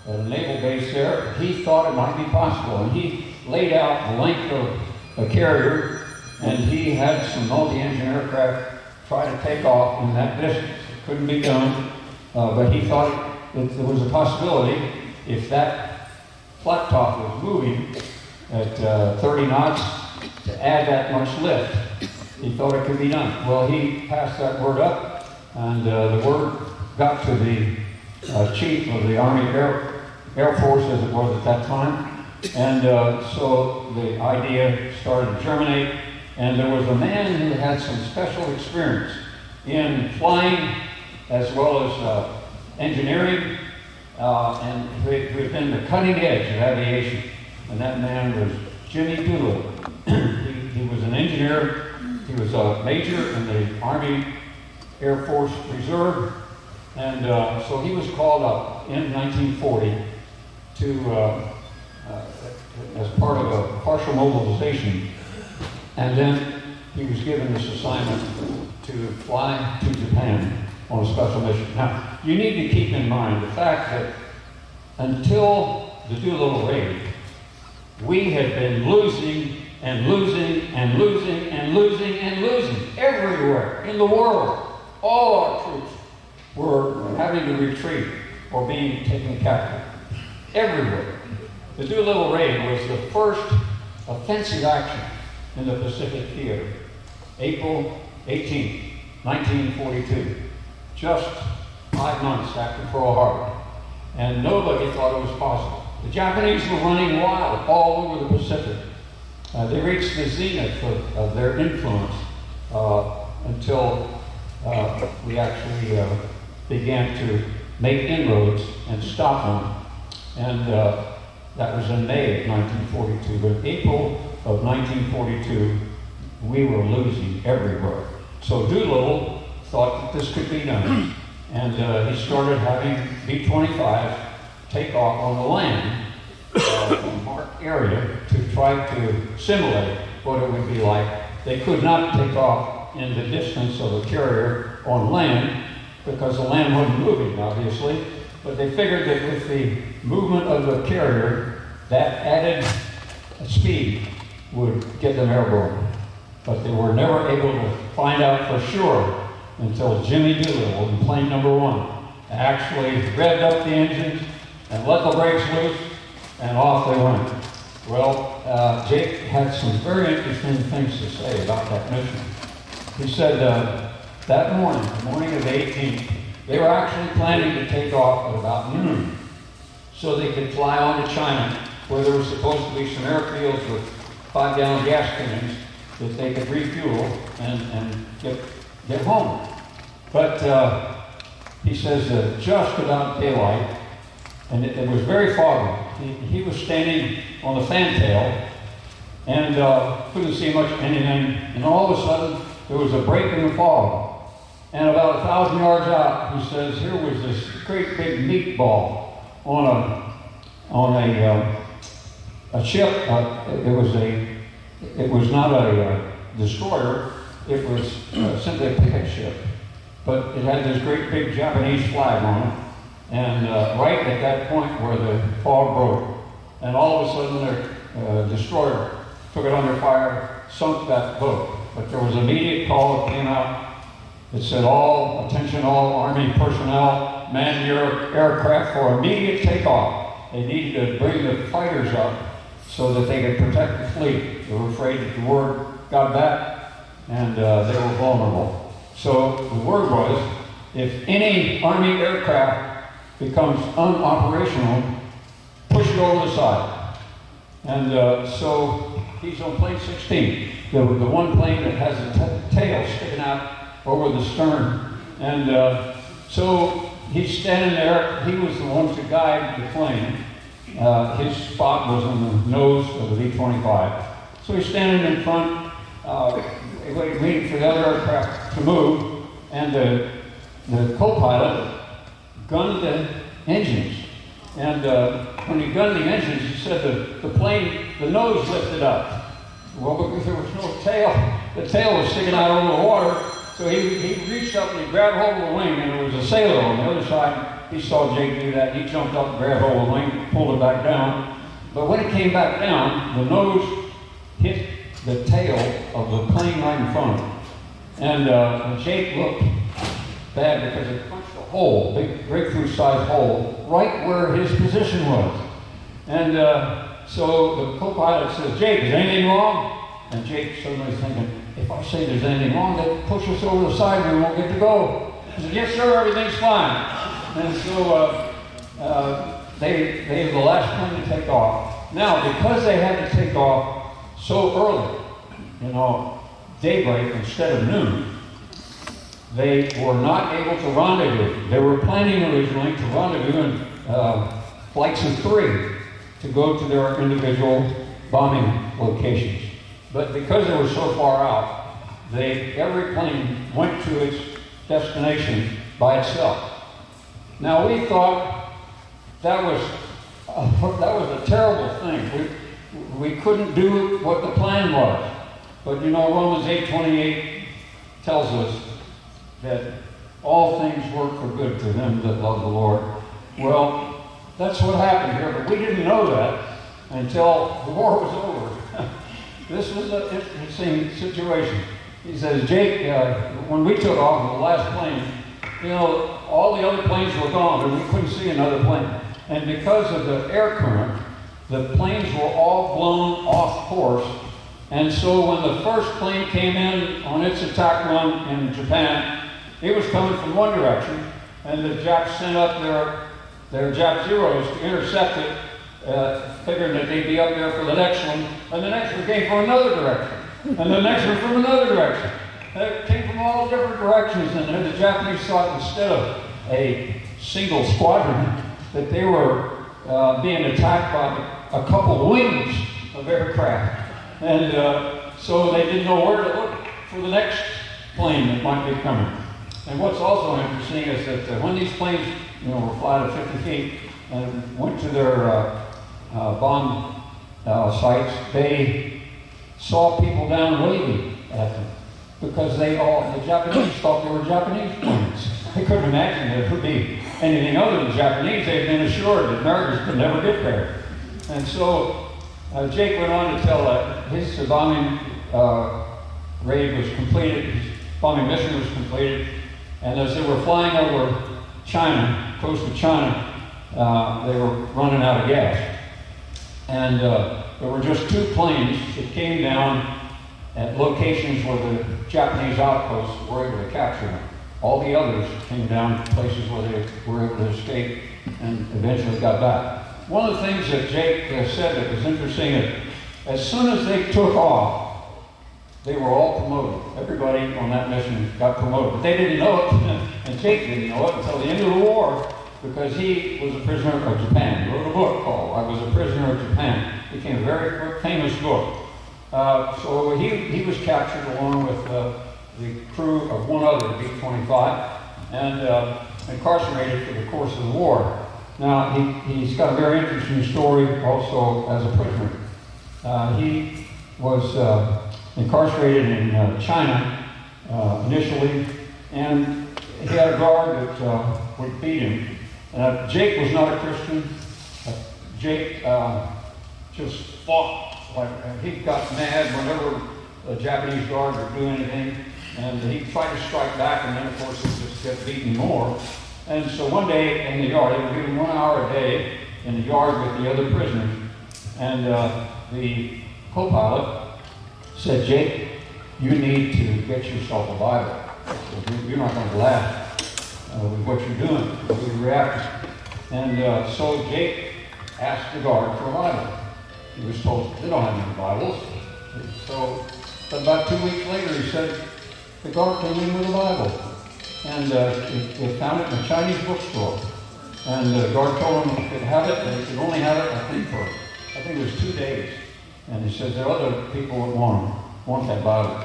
at a naval base there. He thought it might be possible, and he laid out the length of a carrier, and he had some multi-engine aircraft try to take off in that distance. It couldn't be done, but he thought that there was a possibility if that flat top was moving at 30 knots to add that much lift. He thought it could be done. Well, he passed that word up, and the word got to the chief of the Army Air Force, as it was at that time, and so the idea started to germinate, and there was a man who had some special experience in flying as well as engineering, and who had been the cutting edge of aviation, and that man was Jimmy Doolittle. He was an engineer. He was a major in the Army Air Force Reserve, and so he was called up in 1940 to, as part of a partial mobilization, and then he was given this assignment to fly to Japan on a special mission. Now, you need to keep in mind the fact that until the Doolittle raid, we had been losing and losing and losing and losing and losing everywhere in the world. All our troops were having to retreat or being taken captive. Everywhere. The Doolittle raid was the first offensive action in the Pacific Theater, April 18, 1942, just 5 months after Pearl Harbor. And nobody thought it was possible. The Japanese were running wild all over the Pacific. They reached the zenith of their influence until we actually began to make inroads and stop them. And that was in May of 1942. But in April of 1942, we were losing everywhere. So Doolittle thought that this could be done. And he started having B-25 take off on the land in marked area to try to simulate what it would be like. They could not take off in the distance of a carrier on land because the land wasn't moving, obviously. But they figured that with the movement of the carrier, that added speed would get them airborne. But they were never able to find out for sure until Jimmy Doolittle in plane number 1 actually revved up the engines and let the brakes loose, and off they went. Well, Jake had some very interesting things to say about that mission. He said that morning, the morning of the 18th, They were actually planning to take off at about noon so they could fly on to China, where there was supposed to be some airfields with 5-gallon gas cannons that they could refuel and get home. But he says just about daylight, and it was very foggy. He was standing on the fantail and couldn't see much anything, and all of a sudden there was a break in the fog. And about 1,000 yards out, he says, here was this great big meatball on a ship. It was not a destroyer. It was simply a picket ship, but it had this great big Japanese flag on it. And right at that point where the fog broke, and all of a sudden their destroyer took it under fire, sunk that boat. But there was an immediate call that came out. It said, attention all Army personnel, man your aircraft for immediate takeoff. They needed to bring the fighters up so that they could protect the fleet. They were afraid that the word got back and they were vulnerable. So the word was, if any Army aircraft becomes unoperational, push it over the side. And so he's on plane 16, the one plane that has a tail sticking out over the stern. And so he's standing there. He was the one to guide the plane. His spot was on the nose of the V-25. So he's standing in front, waiting for the other aircraft to move, and the co-pilot gunned the engines. And when he gunned the engines, he said the plane, the nose lifted up. Well, because there was no tail, the tail was sticking out over the water. So he reached up and he grabbed hold of the wing, and there was a sailor on the other side. He saw Jake do that. He jumped up and grabbed hold of the wing, pulled it back down. But when it came back down, the nose hit the tail of the plane right in front of him. And Jake looked bad because it punched a hole, big breakthrough-sized hole, right where his position was. And so the co-pilot says, Jake, is anything wrong? And Jake suddenly thinking, if I say there's anything wrong, they'll push us over the side and we won't get to go. He said, yes, sir, everything's fine. And so they were the last plane to take off. Now, because they had to take off so early, daybreak instead of noon, they were not able to rendezvous. They were planning originally to rendezvous in flights of 3 to go to their individual bombing locations. But because they were so far out, every plane went to its destination by itself. Now we thought that was a terrible thing. We couldn't do what the plan was. But Romans 8:28 tells us that all things work for good to them that love the Lord. Well, that's what happened here, but we didn't know that until the war was over. This was an interesting situation. He says, Jake, when we took off in the last plane, all the other planes were gone and we couldn't see another plane. And because of the air current, the planes were all blown off course. And so when the first plane came in on its attack run in Japan, it was coming from one direction, and the Japs sent up their Jap Zeros to intercept it, figuring that they'd be up there for the next one, and the next one came from another direction, and the next one from another direction. It came from all different directions, and the Japanese thought instead of a single squadron, that they were being attacked by a couple wings of aircraft. And so they didn't know where to look for the next plane that might be coming. And what's also interesting is that when these planes, were flying at 50 feet and went to their bomb sites, they saw people down waving at them because the Japanese thought they were Japanese planes. They couldn't imagine that it could be anything other than Japanese. They'd been assured that Americans could never get there. And so Jake went on to tell that his bombing raid was completed, his bombing mission was completed, and as they were flying over China, coast of China, they were running out of gas. And there were just 2 planes that came down at locations where the Japanese outposts were able to capture them. all the others came down to places where they were able to escape and eventually got back. One of the things that Jake said that was interesting is, as soon as they took off, they were all promoted. Everybody on that mission got promoted. But they didn't know it, and Jake didn't know it until the end of the war, because he was a prisoner of Japan. He wrote a book called I Was a Prisoner of Japan. It became a very famous book. So he was captured along with the crew of one other B-25 and incarcerated for the course of the war. Now, he's got a very interesting story also as a prisoner. He was incarcerated in China initially, and he had a guard that would beat him. Jake was not a Christian. Jake just fought. He got mad whenever a Japanese guard would do anything, and he tried to strike back, and then of course he just kept beating more. And so one day in the yard, they were giving 1 hour a day in the yard with the other prisoners, and the co-pilot said, "Jake, you need to get yourself a Bible. You're not going to laugh with what you're doing, with your reaction." And so Jake asked the guard for a Bible. He was told they don't have any Bibles. So, but about 2 weeks later, he said the guard came in with a Bible, and he found it in a Chinese bookstore. And the guard told him he could have it, and he could only have it, I think it was 2 days. And he said there are other people that want that Bible.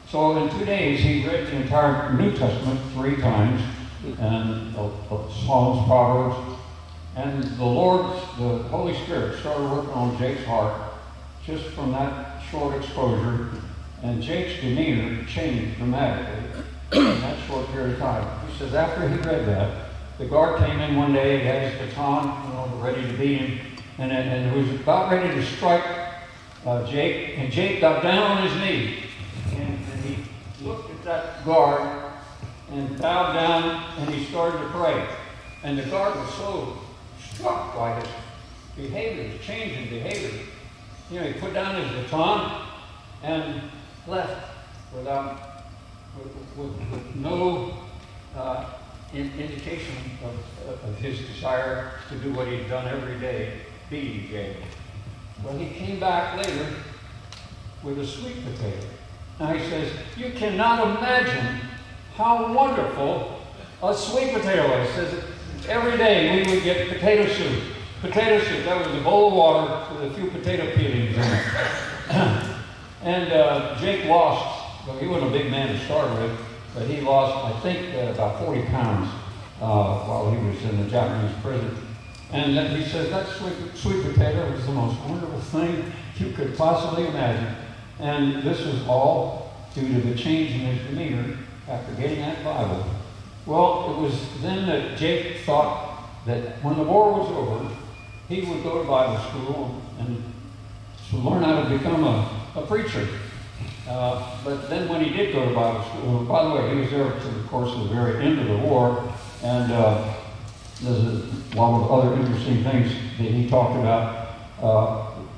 So in 2 days, he read the entire New Testament 3 times, and Psalms, Proverbs, and the Holy Spirit started working on Jake's heart just from that short exposure, and Jake's demeanor changed dramatically in that short period of time. He says after he read that, the guard came in one day, he had his baton, ready to beat him, and he was about ready to strike Jake, and Jake got down on his knee, and he looked at that guard and bowed down, and he started to pray. And the guard was so struck by his behavior, his change in behavior. He put down his baton and left with no indication of his desire to do what he'd done every day, beating Jake. Well, he came back later with a sweet potato. Now he says, you cannot imagine how wonderful a sweet potato is. He says, every day we would get potato soup. Potato soup, that was a bowl of water with a few potato peelings in it. And Jake lost, well, he wasn't a big man to start with, but he lost, I think, about 40 pounds while he was in the Japanese prison. And then he says that sweet potato was the most wonderful thing you could possibly imagine. And this was all due to the change in his demeanor after getting that Bible. Well, it was then that Jake thought that when the war was over, he would go to Bible school and to learn how to become a preacher. But then when he did go to Bible school, by the way, he was there to the course of the very end of the war, and there's a lot of other interesting things that he talked about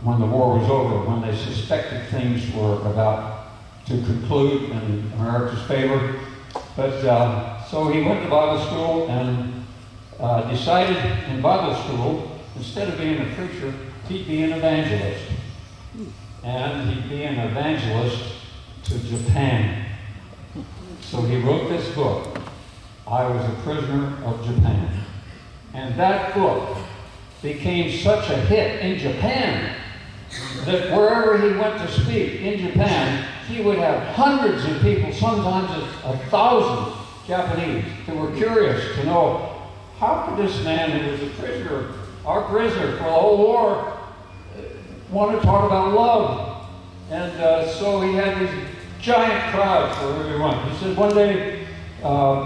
when the war was over, when they suspected things were about to conclude in America's favor. But so he went to Bible school and decided in Bible school, instead of being a preacher, he'd be an evangelist. And he'd be an evangelist to Japan. So he wrote this book, I Was a Prisoner of Japan. And that book became such a hit in Japan that wherever he went to speak in Japan, he would have hundreds of people, sometimes 1,000 Japanese, who were curious to know, how could this man who was a prisoner, our prisoner for the whole war, want to talk about love? And so he had these giant crowds wherever he went. He said one day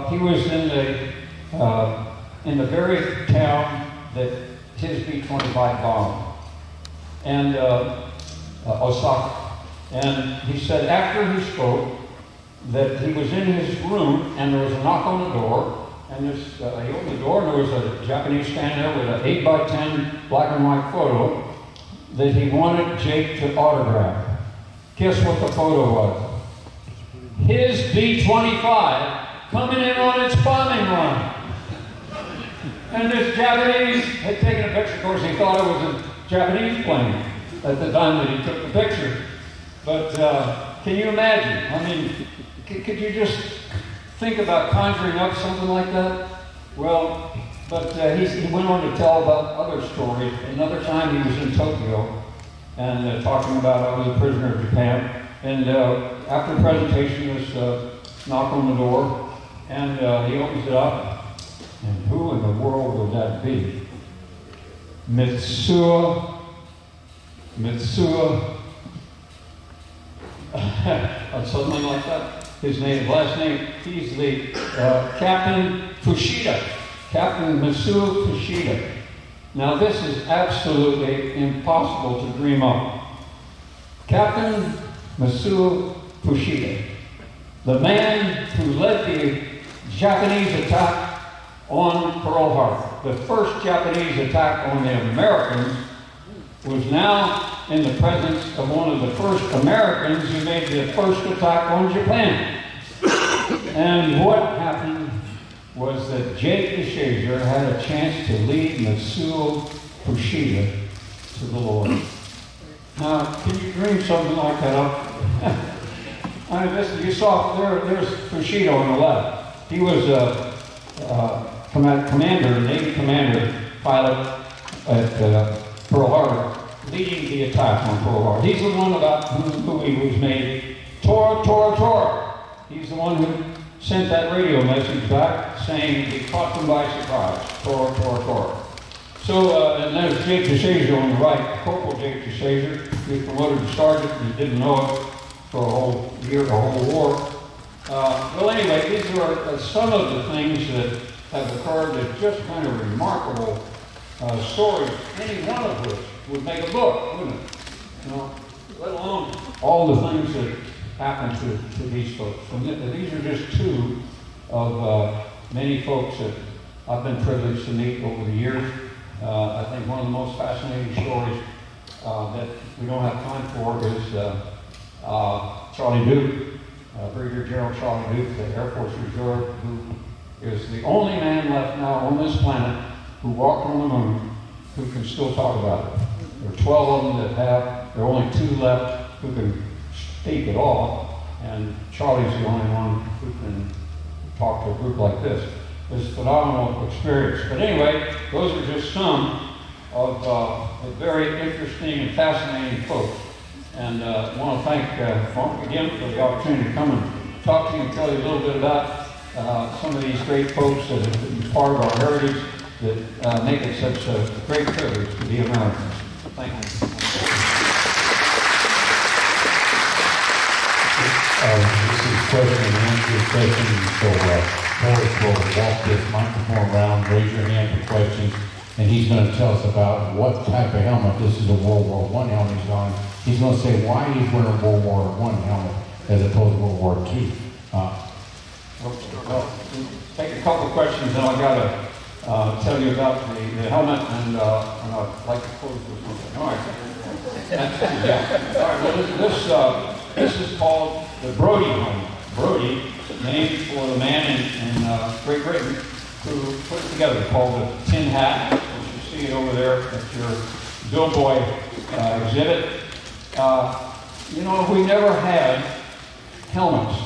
he was in the very town that his B-25 bombed, and Osaka. And he said after he spoke that he was in his room and there was a knock on the door, and he opened the door and there was a Japanese standing there with an 8x10 black and white photo that he wanted Jake to autograph. Guess what the photo was? His B-25 coming in on its bombing run. And this Japanese had taken a picture. Of course, he thought it was a Japanese plane at the time that he took the picture. But can you imagine? I mean, could you just think about conjuring up something like that? Well, but he went on to tell about other stories. Another time he was in Tokyo and talking about I was a prisoner of Japan. And after the presentation, this knock on the door, and he opens it up. And who in the world would that be? Mitsuo, something like that. His last name, he's the Captain Fushida. Captain Mitsuo Fushida. Now this is absolutely impossible to dream up. Captain Mitsuo Fushida, the man who led the Japanese attack on Pearl Harbor. The first Japanese attack on the Americans was now in the presence of one of the first Americans who made the first attack on Japan. And what happened was that Jake DeShazer had a chance to lead Mitsuo Fushida to the Lord. Now, can you dream something like that up? I mean, listen, you saw, there's Fushida on the left. He was Navy commander, pilot at Pearl Harbor, leading the attack on Pearl Harbor. He's the one about who he was made, Tora, Tora, Tora. He's the one who sent that radio message back saying he caught them by surprise, Tora, Tora, Tora. So, and there's Jake DeShazer on the right, Corporal Jake DeShazer. He was promoted to sergeant, and he didn't know it for a whole year, a whole war. Well, anyway, these are some of the things that have occurred that just kind of remarkable stories, any one of which would make a book, wouldn't it? You know, let alone all the things that happened to these folks. And these are just two of many folks that I've been privileged to meet over the years. I think one of the most fascinating stories that we don't have time for is Charlie Duke, Brigadier General Charlie Duke, the Air Force Reserve, who is the only man left now on this planet who walked on the moon who can still talk about it. There are 12 of them that have, there are only 2 left who can speak at all, and Charlie's the only one who can talk to a group like this. It's a phenomenal experience. But anyway, those are just some of the very interesting and fascinating folks. And I want to thank Mark again for the opportunity to come and talk to you and tell you a little bit about some of these great folks that have been part of our heritage that make it such a great privilege to be Americans. Thank you. This is question and answer session, so Morris will walk this microphone around, raise your hand for questions, and he's going to tell us about what type of helmet. This is a World War I helmet he's on. He's going to say why he's wearing a World War I helmet as opposed to World War II. Well, take a couple of questions, and I've got to tell you about the helmet, and I'd like to close this one. All right. Yeah. All right. Well, this is called the Brodie helmet. Brodie, named for the man in Great Britain who put it together, called the tin hat, which you see it over there at your Doughboy exhibit. You know, we never had helmets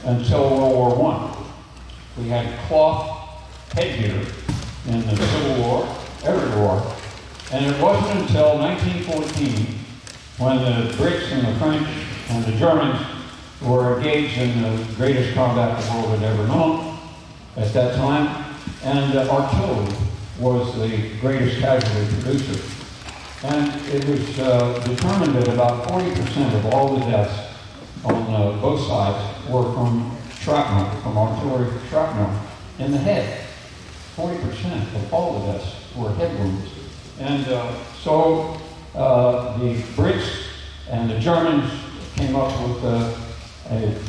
until World War I. We had cloth headgear in the Civil War, every war, and it wasn't until 1914 when the Brits and the French and the Germans were engaged in the greatest combat the world had ever known at that time, and artillery was the greatest casualty producer. And it was determined that about 40% of all the deaths on both sides were from shrapnel, from artillery shrapnel in the head. 40% of all the deaths were head wounds. And so the Brits and the Germans came up with a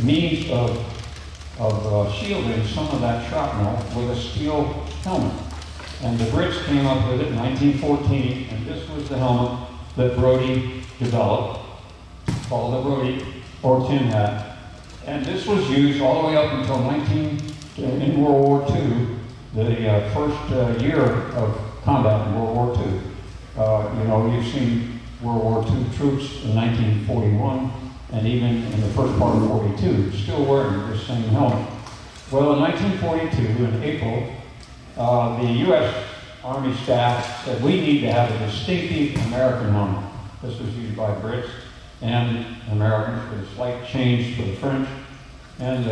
means of shielding some of that shrapnel with a steel helmet. And the Brits came up with it in 1914, and this was the helmet that Brodie developed, called the Brodie or tin hat. And this was used all the way up until 1950 in World War II, the first year of combat in World War II. You know, you've seen World War II troops in 1941 and even in the first part of 42 still wearing the same helmet. Well, in 1942, in April, the U.S. Army staff said we need to have a distinctive American helmet. This was used by Brits and Americans with a slight change for the French. And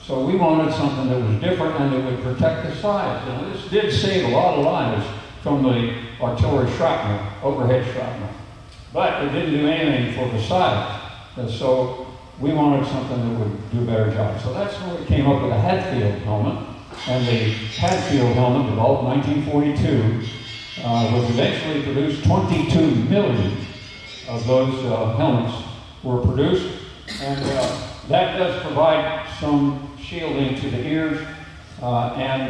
so we wanted something that was different and that would protect the sides. Now, this did save a lot of lives from the artillery shrapnel, overhead shrapnel. But it didn't do anything for the sides. And so we wanted something that would do a better job. So that's when we came up with a Hatfield helmet. And the Hatfield helmet, developed in 1942, was eventually produced. 22 million of those helmets were produced. And that does provide some shielding to the ears and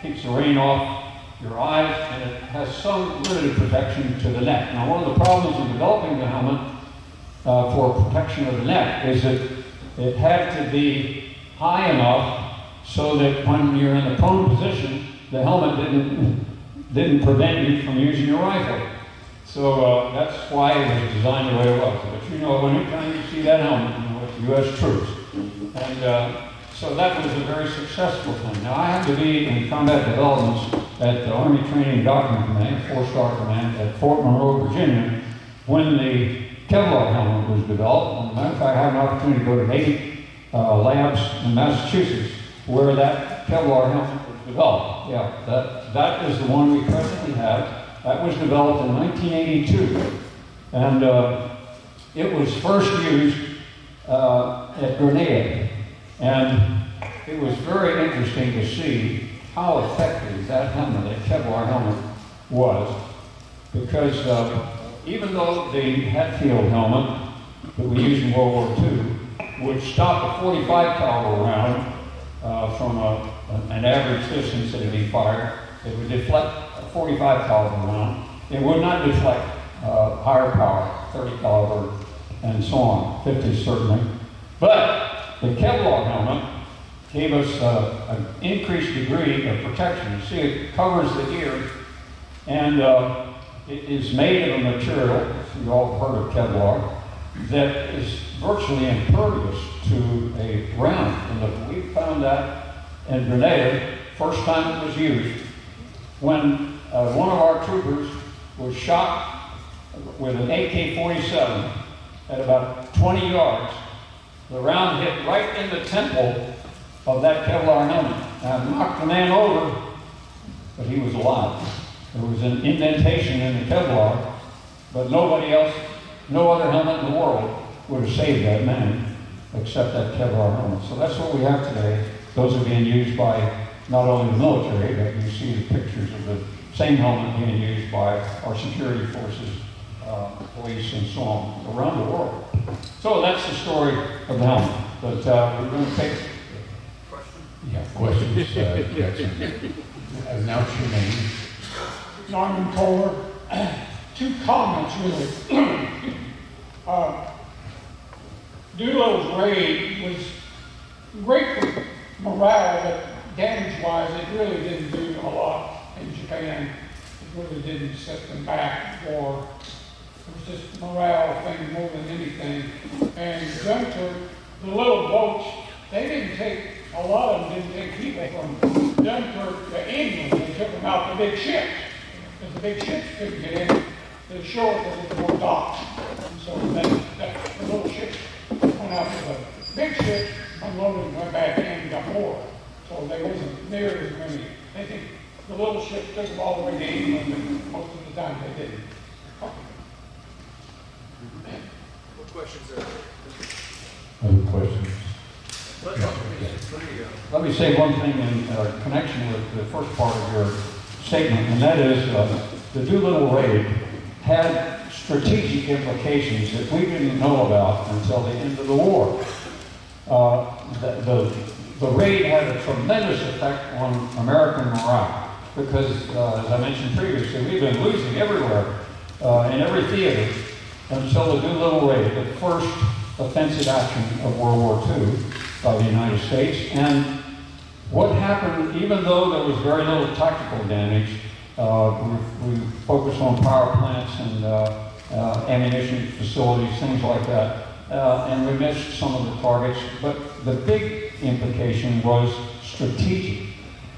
keeps the rain off your eyes, and it has some limited protection to the neck. Now, one of the problems in developing the helmet for protection of the neck is that it had to be high enough so that when you're in the prone position, the helmet didn't prevent you from using your rifle. So that's why it was designed the way it was. But you know, anytime you see that helmet, you know it's U.S. troops. And so that was a very successful thing. Now, I happened to be in combat developments at the Army Training Doctrine Command, 4-star command at Fort Monroe, Virginia, when the Kevlar helmet was developed. As a matter of fact, I had an opportunity to go to Navy labs in Massachusetts where that Kevlar helmet was developed. Yeah, that is the one we presently have. That was developed in 1982. And it was first used at Grenada. And it was very interesting to see how effective that helmet, that Kevlar helmet, was. Because even though the Hatfield helmet that we used in World War II would stop a 45 caliber round from an average distance that would be fired, it would deflect a 45 caliber round. It would not deflect higher power, 30 caliber, and so on, 50 certainly. But the Kevlar helmet gave us an increased degree of protection. You see, it covers the ear, and it is made of a material, you've all heard of Kevlar, that is virtually impervious to a round. And we found that in Grenada, first time it was used, when one of our troopers was shot with an AK-47 at about 20 yards. The round hit right in the temple of that Kevlar helmet. Now, it knocked the man over, but he was alive. There was an indentation in the Kevlar, but nobody else, no other helmet in the world would have saved that man except that Kevlar helmet. So that's what we have today. Those are being used by not only the military, but you see the pictures of the same helmet being used by our security forces, police, and so on around the world. So that's the story of the helmet. But we're going to take questions, Jackson. Announce your name. Norman Kohler. Two comments, really. Doolittle's raid was great for morale, but damage-wise, it really didn't do a lot in Japan. It really didn't set them back for. It was just a morale thing more than anything. And Dunkirk, the little boats, they didn't take, a lot of them didn't take people from Dunkirk to England. They took them out to big ships. Because the big ships couldn't get in to the shore because there were no docks. And so the little ships went out to the big ships, unloaded and went back in and got more. So they wasn't near as many. I think the little ships took them all the way to England, and most of the time they didn't. What questions are there? Other questions? Let me say one thing in connection with the first part of your statement, and that is the Doolittle raid had strategic implications that we didn't know about until the end of the war. The raid had a tremendous effect on American morale because, as I mentioned previously, we've been losing everywhere, in every theater, until the Doolittle raid, the first offensive action of World War II. by the United States. And what happened, even though there was very little tactical damage, we focused on power plants and ammunition facilities, things like that. And we missed some of the targets, but the big implication was strategic,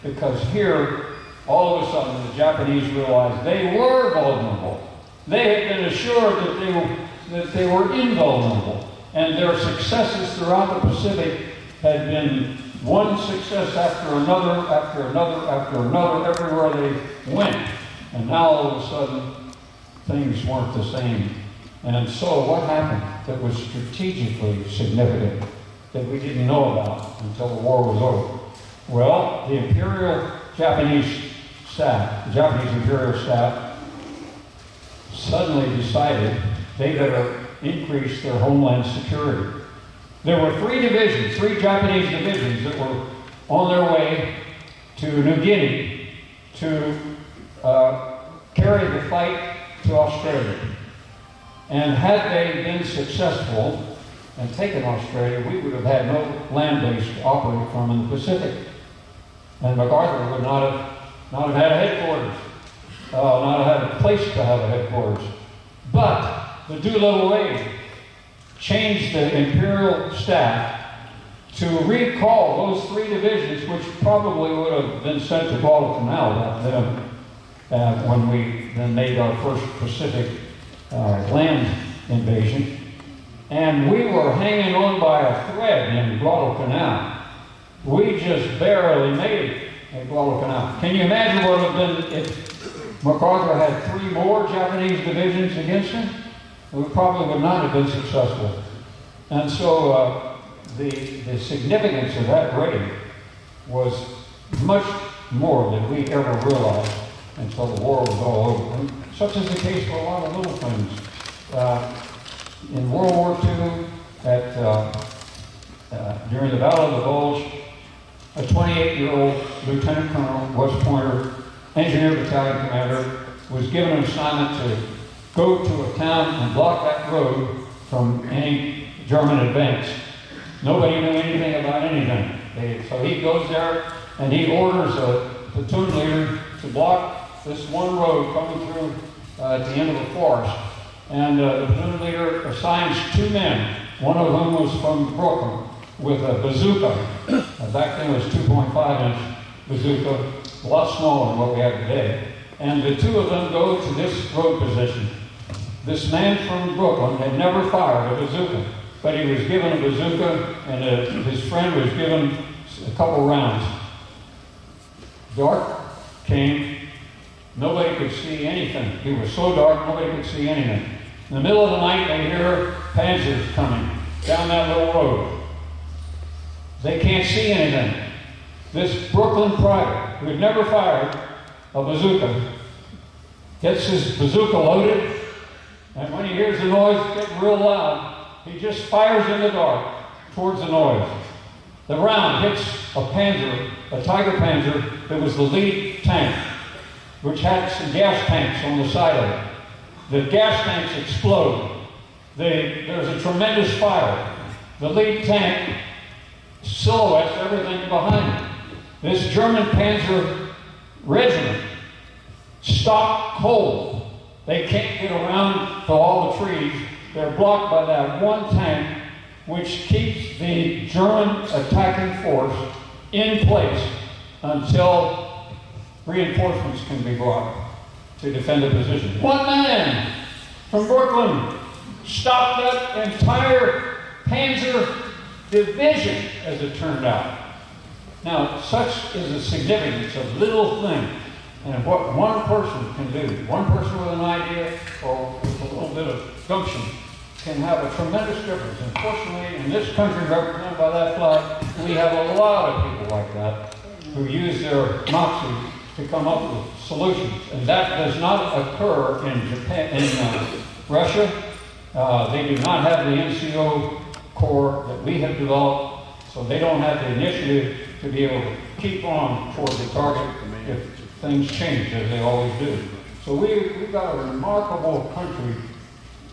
because here, all of a sudden, the Japanese realized they were vulnerable. They had been assured that they were invulnerable, and their successes throughout the Pacific had been one success after another, after another, after another, everywhere they went. And now, all of a sudden, things weren't the same. And so what happened that was strategically significant that we didn't know about until the war was over? Well, the Japanese Imperial staff suddenly decided they better increase their homeland security. There were three Japanese divisions that were on their way to New Guinea to carry the fight to Australia. And had they been successful and taken Australia, we would have had no land base to operate from in the Pacific. And MacArthur would not have had a headquarters, not have had a place to have a headquarters. But the Doolittle changed the Imperial staff to recall those three divisions, which probably would have been sent to Guadalcanal back then, when we then made our first Pacific land invasion. And we were hanging on by a thread in Guadalcanal. We just barely made it at Guadalcanal. Can you imagine what would have been if MacArthur had three more Japanese divisions against him? We probably would not have been successful. And so the significance of that raid was much more than we ever realized until the war was all over. And such is the case for a lot of little things. In World War II, during the Battle of the Bulge, a 28-year-old Lieutenant Colonel, West Pointer, Engineer Battalion Commander, was given an assignment to go to a town and block that road from any German advance. Nobody knew anything about anything. So he goes there and he orders a platoon leader to block this one road coming through at the end of the forest. And the platoon leader assigns two men, one of whom was from Brooklyn, with a bazooka. Back then it was 2.5-inch bazooka, a lot smaller than what we have today. And the two of them go to this road position. This man from Brooklyn had never fired a bazooka, but he was given a bazooka, and his friend was given a couple rounds. Dark came, nobody could see anything. It was so dark, nobody could see anything. In the middle of the night, they hear panzers coming down that little road. They can't see anything. This Brooklyn private, who had never fired a bazooka, gets his bazooka loaded, and when he hears the noise getting real loud, he just fires in the dark towards the noise. The round hits a Panzer, a Tiger Panzer, that was the lead tank, which had some gas tanks on the side of it. The gas tanks explode. There's a tremendous fire. The lead tank silhouettes everything behind it. This German Panzer regiment stopped cold. They can't get around to all the trees. They're blocked by that one tank, which keeps the German attacking force in place until reinforcements can be brought to defend the position. One man from Brooklyn stopped that entire Panzer division, as it turned out. Now, such is the significance of little things and what one person can do. One person with an idea or with a little bit of gumption can have a tremendous difference. And fortunately, in this country represented by that flag, we have a lot of people like that who use their moxie to come up with solutions. And that does not occur in Japan, in Russia. They do not have the NCO Corps that we have developed, so they don't have the initiative to be able to keep on toward the target if things change, as they always do. So we've got a remarkable country,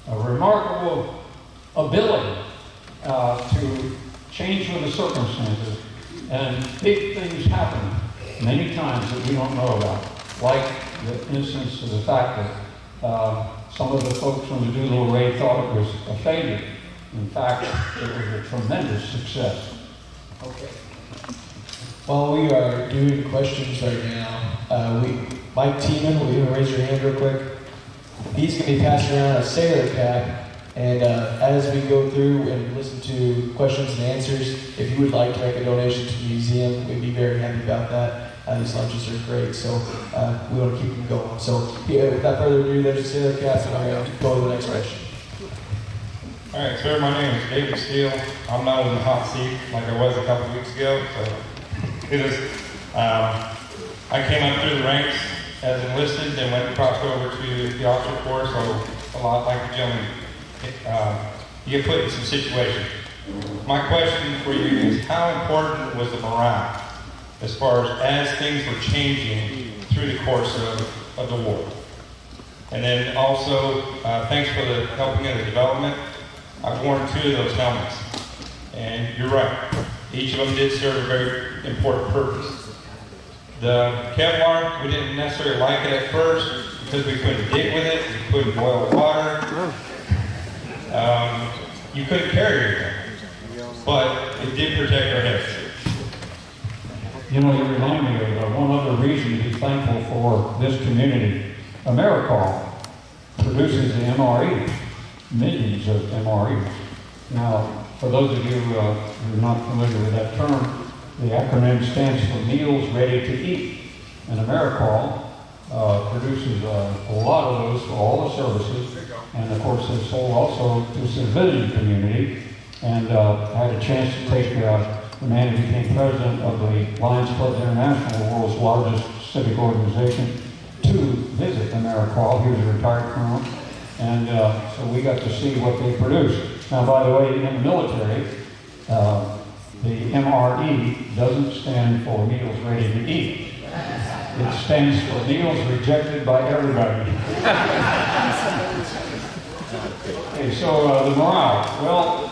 a remarkable ability to change with the circumstances, and big things happen many times that we don't know about, like the instance of the fact that some of the folks from the Doolittle raid thought it was a failure. In fact, it was a tremendous success. Okay. While we are doing questions right now, Mike Tiemann, will you raise your hand real quick? He's going to be passing around a sailor cap, and as we go through and listen to questions and answers, if you would like to make a donation to the museum, we'd be very happy about that. These lunches are great, so we want to keep them going. So yeah, without further ado, there's a sailor cap, and I'm going to go to the next question. All right, sir, my name is David Steele. I'm not in the hot seat like I was a couple weeks ago, so it is, I came up through the ranks as enlisted, then went crossed over to the officer corps, so a lot like the gentleman, you get put in some situations. My question for you is, how important was the morale as far as things were changing through the course of the war? And then also, thanks for the helping of the development. I've worn 2 of those helmets, and you're right. Each of them did serve a very important purpose. The Kevlar, we didn't necessarily like it at first because we couldn't dig with it, we couldn't boil water. You couldn't carry anything, but it did protect our heads. You know, you remind me of one other reason to be thankful for this community. AmeriCorps produces the MREs, millions of MREs. Now, for those of you who are not familiar with that term, the acronym stands for Meals Ready to Eat. And AmeriCorps produces a lot of those for all the services. And of course, it's sold also to the civilian community. And I had a chance to take the man who became president of the Lions Club International, the world's largest civic organization, to visit AmeriCorps. He was a retired colonel. And so we got to see what they produce. Now, by the way, in the military, the MRE doesn't stand for Meals Ready to Eat. It stands for Meals Rejected by Everybody. Okay, so the morale. Well,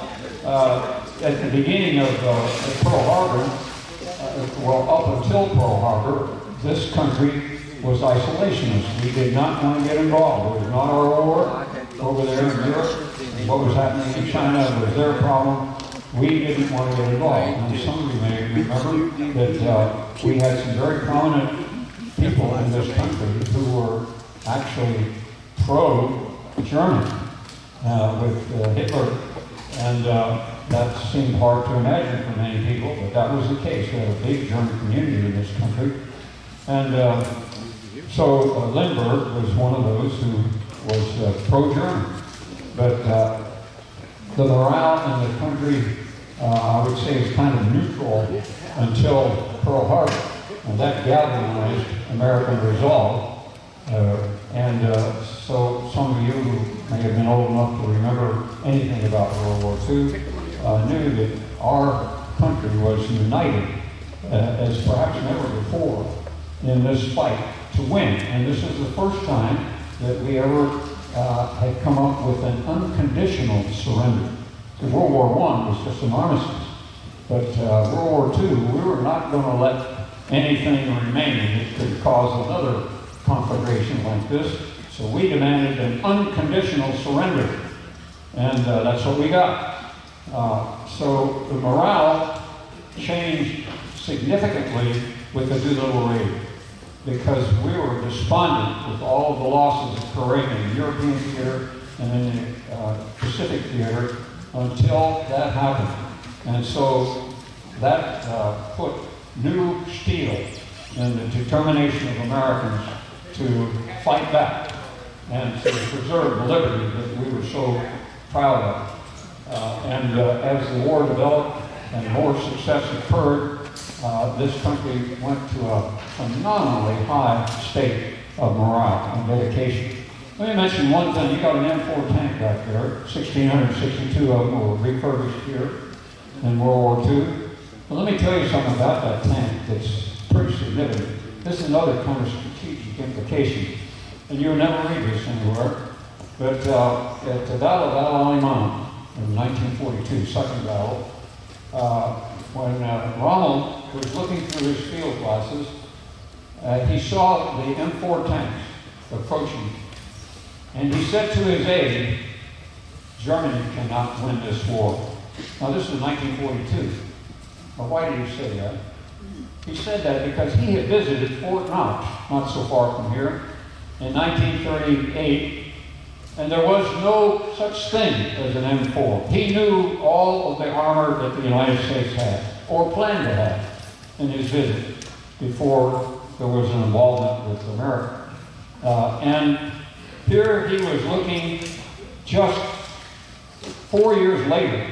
at the beginning of Pearl Harbor, up until Pearl Harbor, this country was isolationist. We did not want to get involved. It was not our war over there in Europe. What was happening in China was their problem. We didn't want to get involved. And some of you may remember that we had some very prominent people in this country who were actually pro-German with Hitler. And that seemed hard to imagine for many people, but that was the case. We had a big German community in this country. And so Lindbergh was one of those who was pro-German. But the morale in the country, I would say, is kind of neutral until Pearl Harbor. And that galvanized American resolve. So some of you who may have been old enough to remember anything about World War II knew that our country was united as perhaps never before in this fight to win. And this is the first time that we ever had come up with an unconditional surrender. Because World War I was just an armistice. But World War II, we were not going to let anything remain that could cause another conflagration like this. So we demanded an unconditional surrender. And that's what we got. So the morale changed significantly with the Doolittle raid, because we were despondent with all of the losses occurring in the European theater and in the Pacific theater until that happened. And so that put new steel in the determination of Americans to fight back and to preserve the liberty that we were so proud of. As the war developed and more success occurred, this country went to a phenomenally high state of morale and dedication. Let me mention one thing. You got an M4 tank back there. 1,662 of them were refurbished here in World War II. But let me tell you something about that tank that's pretty significant. This is another kind of strategic implication. And you'll never read this anywhere. But at the Battle of Alamein in 1942, second battle, when Rommel was looking through his field glasses, he saw the M4 tanks approaching. And he said to his aide, Germany cannot win this war. Now this was 1942. But why did he say that? He said that because he had visited Fort Knox, not so far from here, in 1938, and there was no such thing as an M4. He knew all of the armor that the United States had, or planned to have, in his visit, before there was an involvement with America. And here he was looking just 4 years later,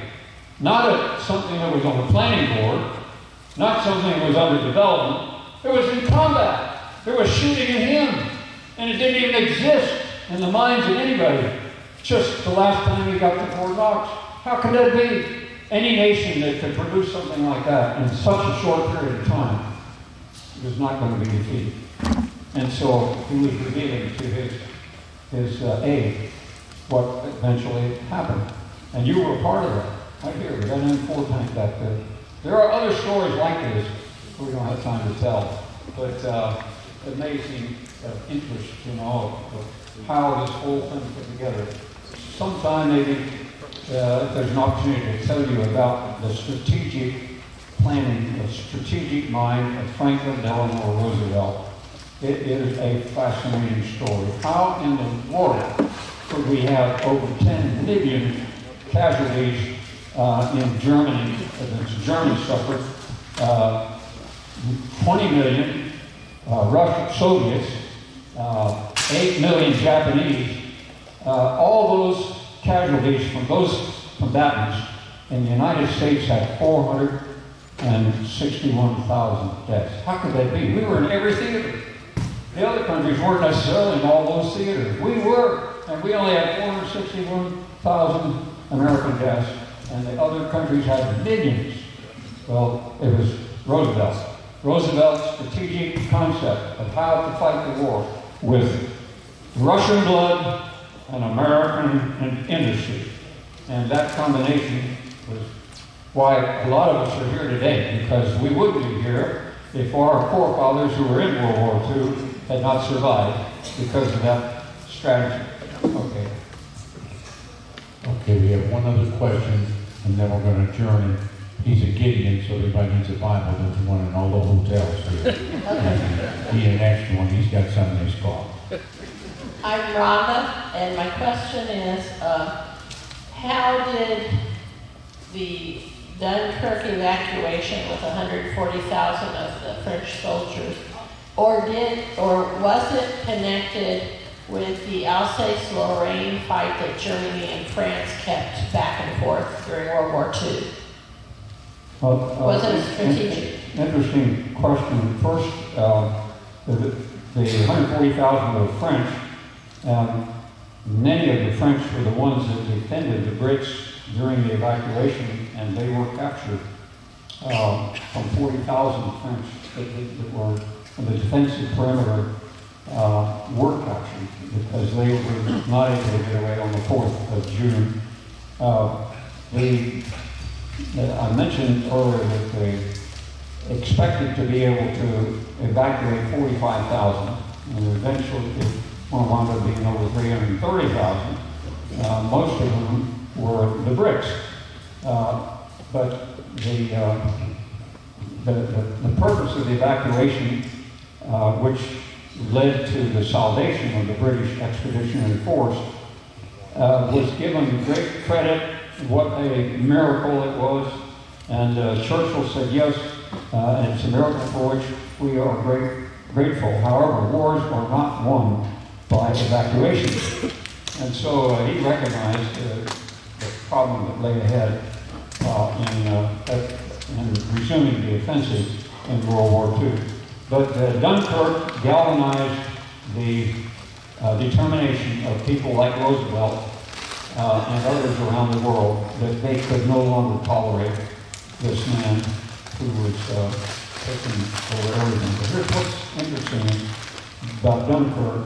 not at something that was on the planning board, not something that was under development. It was in combat. There was shooting at him, and it didn't even exist in the minds of anybody. Just the last time he got to Fort Knox. How could that be? Any nation that could produce something like that in such a short period of time was not going to be defeated. And so he was revealing to his aide what eventually happened. And you were a part of that. Right here, we got an M4 tank back there. There are other stories like this we don't have time to tell, but amazing interest in all of how this whole thing put together. Sometime maybe if there's an opportunity to tell you about the strategic planning, the strategic mind of Franklin Delano Roosevelt. It is a fascinating story. How in the world could we have over 10 million casualties in Germany, Germany suffered, 20 million Russian Soviets, 8 million Japanese, all those casualties from those combatants in the United States had 461,000 deaths. How could that be? We were in every theater. The other countries weren't necessarily in all those theaters. We were, and we only had 461,000 American deaths, and the other countries had millions. Well, it was Roosevelt's strategic concept of how to fight the war with Russian blood and American industry. And that combination was why a lot of us are here today, because we wouldn't be here if our forefathers who were in World War II had not survived because of that strategy. Okay. Okay, we have one other question, and then we're going to adjourn. He's a Gideon, so everybody needs a Bible. There's one in all the hotels here. And he an extra one. He's got some in his car. I'm Rhonda, and my question is, how did the Dunkirk evacuation with 140,000 of the French soldiers, or was it connected with the Alsace-Lorraine fight that Germany and France kept back and forth during World War II? Was it strategic? Interesting question. First, the 140,000 were French. Many of the French were the ones that defended the Brits during the evacuation, and they were captured. From 40,000 French that were in the defensive perimeter were captured because they were not able to get away on the 4th of June. I mentioned earlier that they expected to be able to evacuate 45,000, and eventually it wound up being over 330,000. Most of them were the Brits. But the purpose of the evacuation, which led to the salvation of the British Expeditionary Force, was given great credit. What a miracle it was. And Churchill said, yes, it's a miracle for which we are grateful. However, wars are not won by evacuation. And so he recognized the problem that lay ahead in resuming the offensive in World War II. But Dunkirk galvanized the determination of people like Roosevelt and others around the world that they could no longer tolerate this man who was taking over everything. But here's what's interesting about Dunkirk.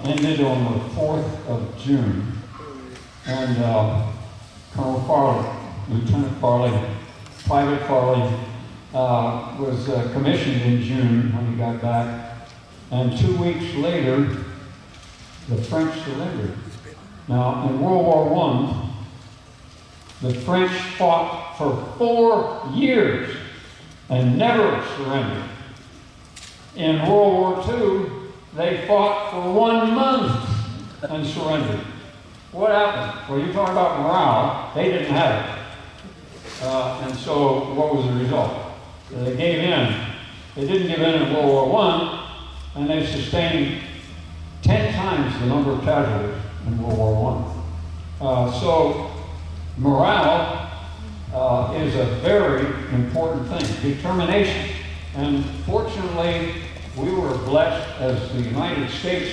Ended on the 4th of June, and Colonel Farley, Lieutenant Farley, Private Farley, was commissioned in June when he got back. And 2 weeks later, the French surrendered. Now, in World War I, the French fought for 4 years and never surrendered. In World War II, they fought for 1 month and surrendered. What happened? Well, you talk about morale, they didn't have it. And so what was the result? They gave in. They didn't give in World War I, and they sustained 10 times the number of casualties in World War I. So morale is a very important thing. Determination. And fortunately, we were blessed as the United States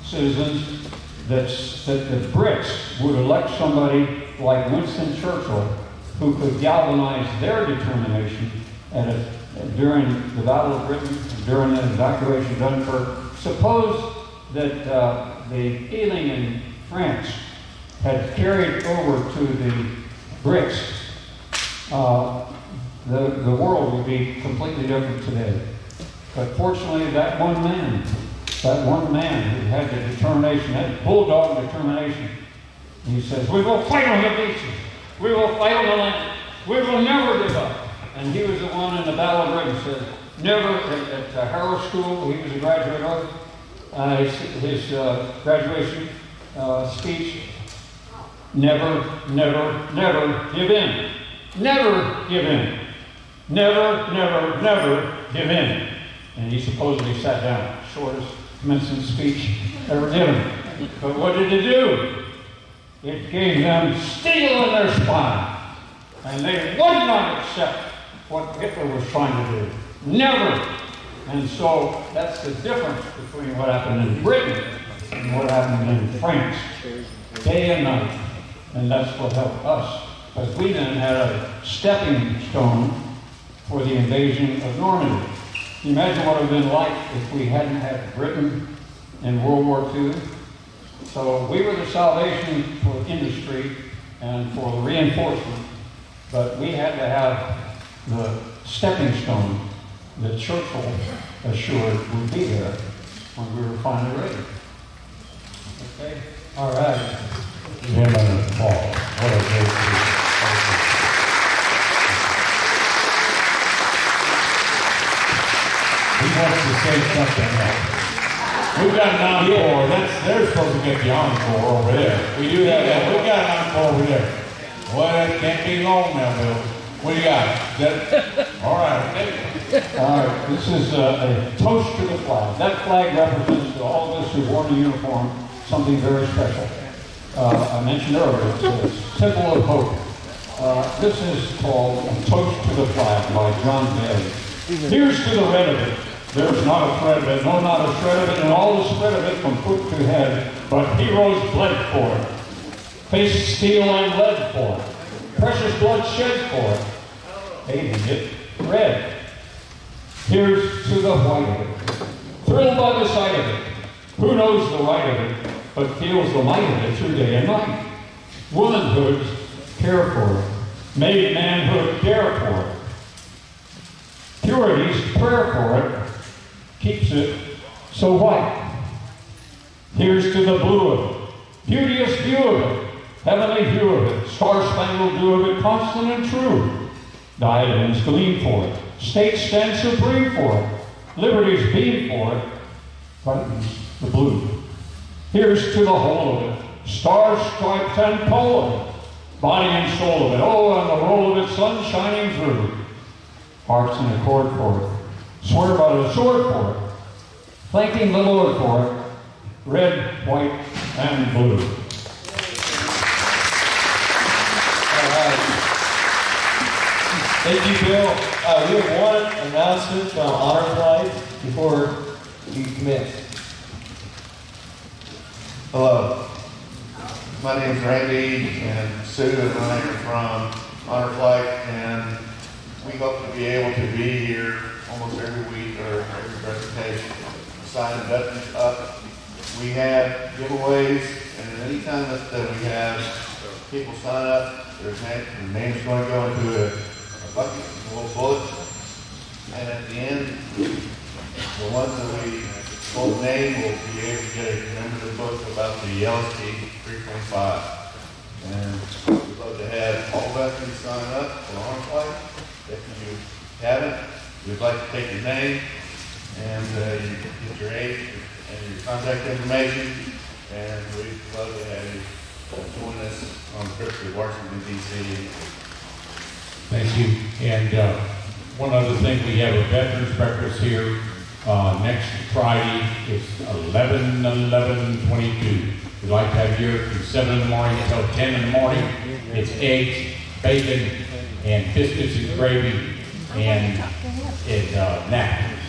citizens that the Brits would elect somebody like Winston Churchill who could galvanize their determination during the Battle of Britain, during the evacuation of Dunkirk. Suppose that the feeling in France had carried over to the Brits, the world would be completely different today. But fortunately, that one man who had the determination, that bulldog determination, he says, "We will fight on the beaches. We will fight on the land. We will never give up." And he was the one in the Battle of Britain said, never, at Harrow School, he was a graduate of, his graduation speech, never, never, never give in. Never give in. Never, never, never give in. And he supposedly sat down, shortest commencement speech ever given. But what did it do? It gave them steel in their spine. And they would not accept what Hitler was trying to do. Never. And so that's the difference between what happened in Britain and what happened in France. Day and night. And that's what helped us. Because we then had a stepping stone for the invasion of Normandy. Can you imagine what it would have been like if we hadn't had Britain in World War II? So we were the salvation for industry and for the reinforcement, but we had to have the stepping stone that Churchill assured would be there when we were finally ready. Okay? All right. Give him an applause. What a great speech. He wants to say something else. We've got an encore. They're supposed to get the encore over there. We do have that. We've got an encore over there. Well, that can't be long now, Bill. What do you got? All right. All right. This is a toast to the flag. That flag represents to all of us who wore the uniform something very special. I mentioned earlier, it's a symbol of hope. This is called A Toast to the Flag by John Bailey. Here's to the red of it. There's not a thread of it, no, not a shred of it, and all the spread of it from foot to head. But heroes bled for it, faced steel and lead for it, precious blood shed for it, painting it red. Here's to the white of it, thrilled by the sight of it. Who knows the right of it, but feels the might of it through day and night. Womanhood, care for it, made manhood, care for it. Purity's prayer for it, keeps it so white. Here's to the blue of it, beauteous view of it, heavenly view of it, star-spangled blue of it, constant and true. Diadems gleam for it, states stand supreme for it, liberty's beam for it, brightens the blue. Here's to the whole of it, stars, stripes, and pole of it, body and soul of it, oh, and the roll of it, sun shining through. Hearts in accord for it, swear by the sword for it, thanking the Lord for it, red, white, and blue. All right. Thank you, Bill. We have one announcement from Honor Flight before we commence. Hello, my name is Randy, and Sue and I are from Honor Flight, and we hope to be able to be here almost every week or every presentation, signing veterans up. We have giveaways, and anytime that we have people sign up Their name's going to go into a bucket, a little bullet. And at the end, the ones that we both name will be able to get a commemorative book about the LSP 325. And we'd love to have all veterans sign up for Arm Flight. If you haven't, we'd like to take your name and you get your age and your contact information. And we'd love to have you join us on the trip to Washington, D.C. Thank you. And one other thing, we have a veterans breakfast here next Friday. It's 11/11/22. We'd like to have you here from 7 in the morning until 10 in the morning. It's eggs, bacon, and biscuits and gravy, and napkins.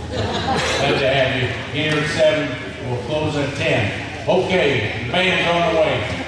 Glad to have you here at 7. We'll close at 10. Okay, the band's on the way.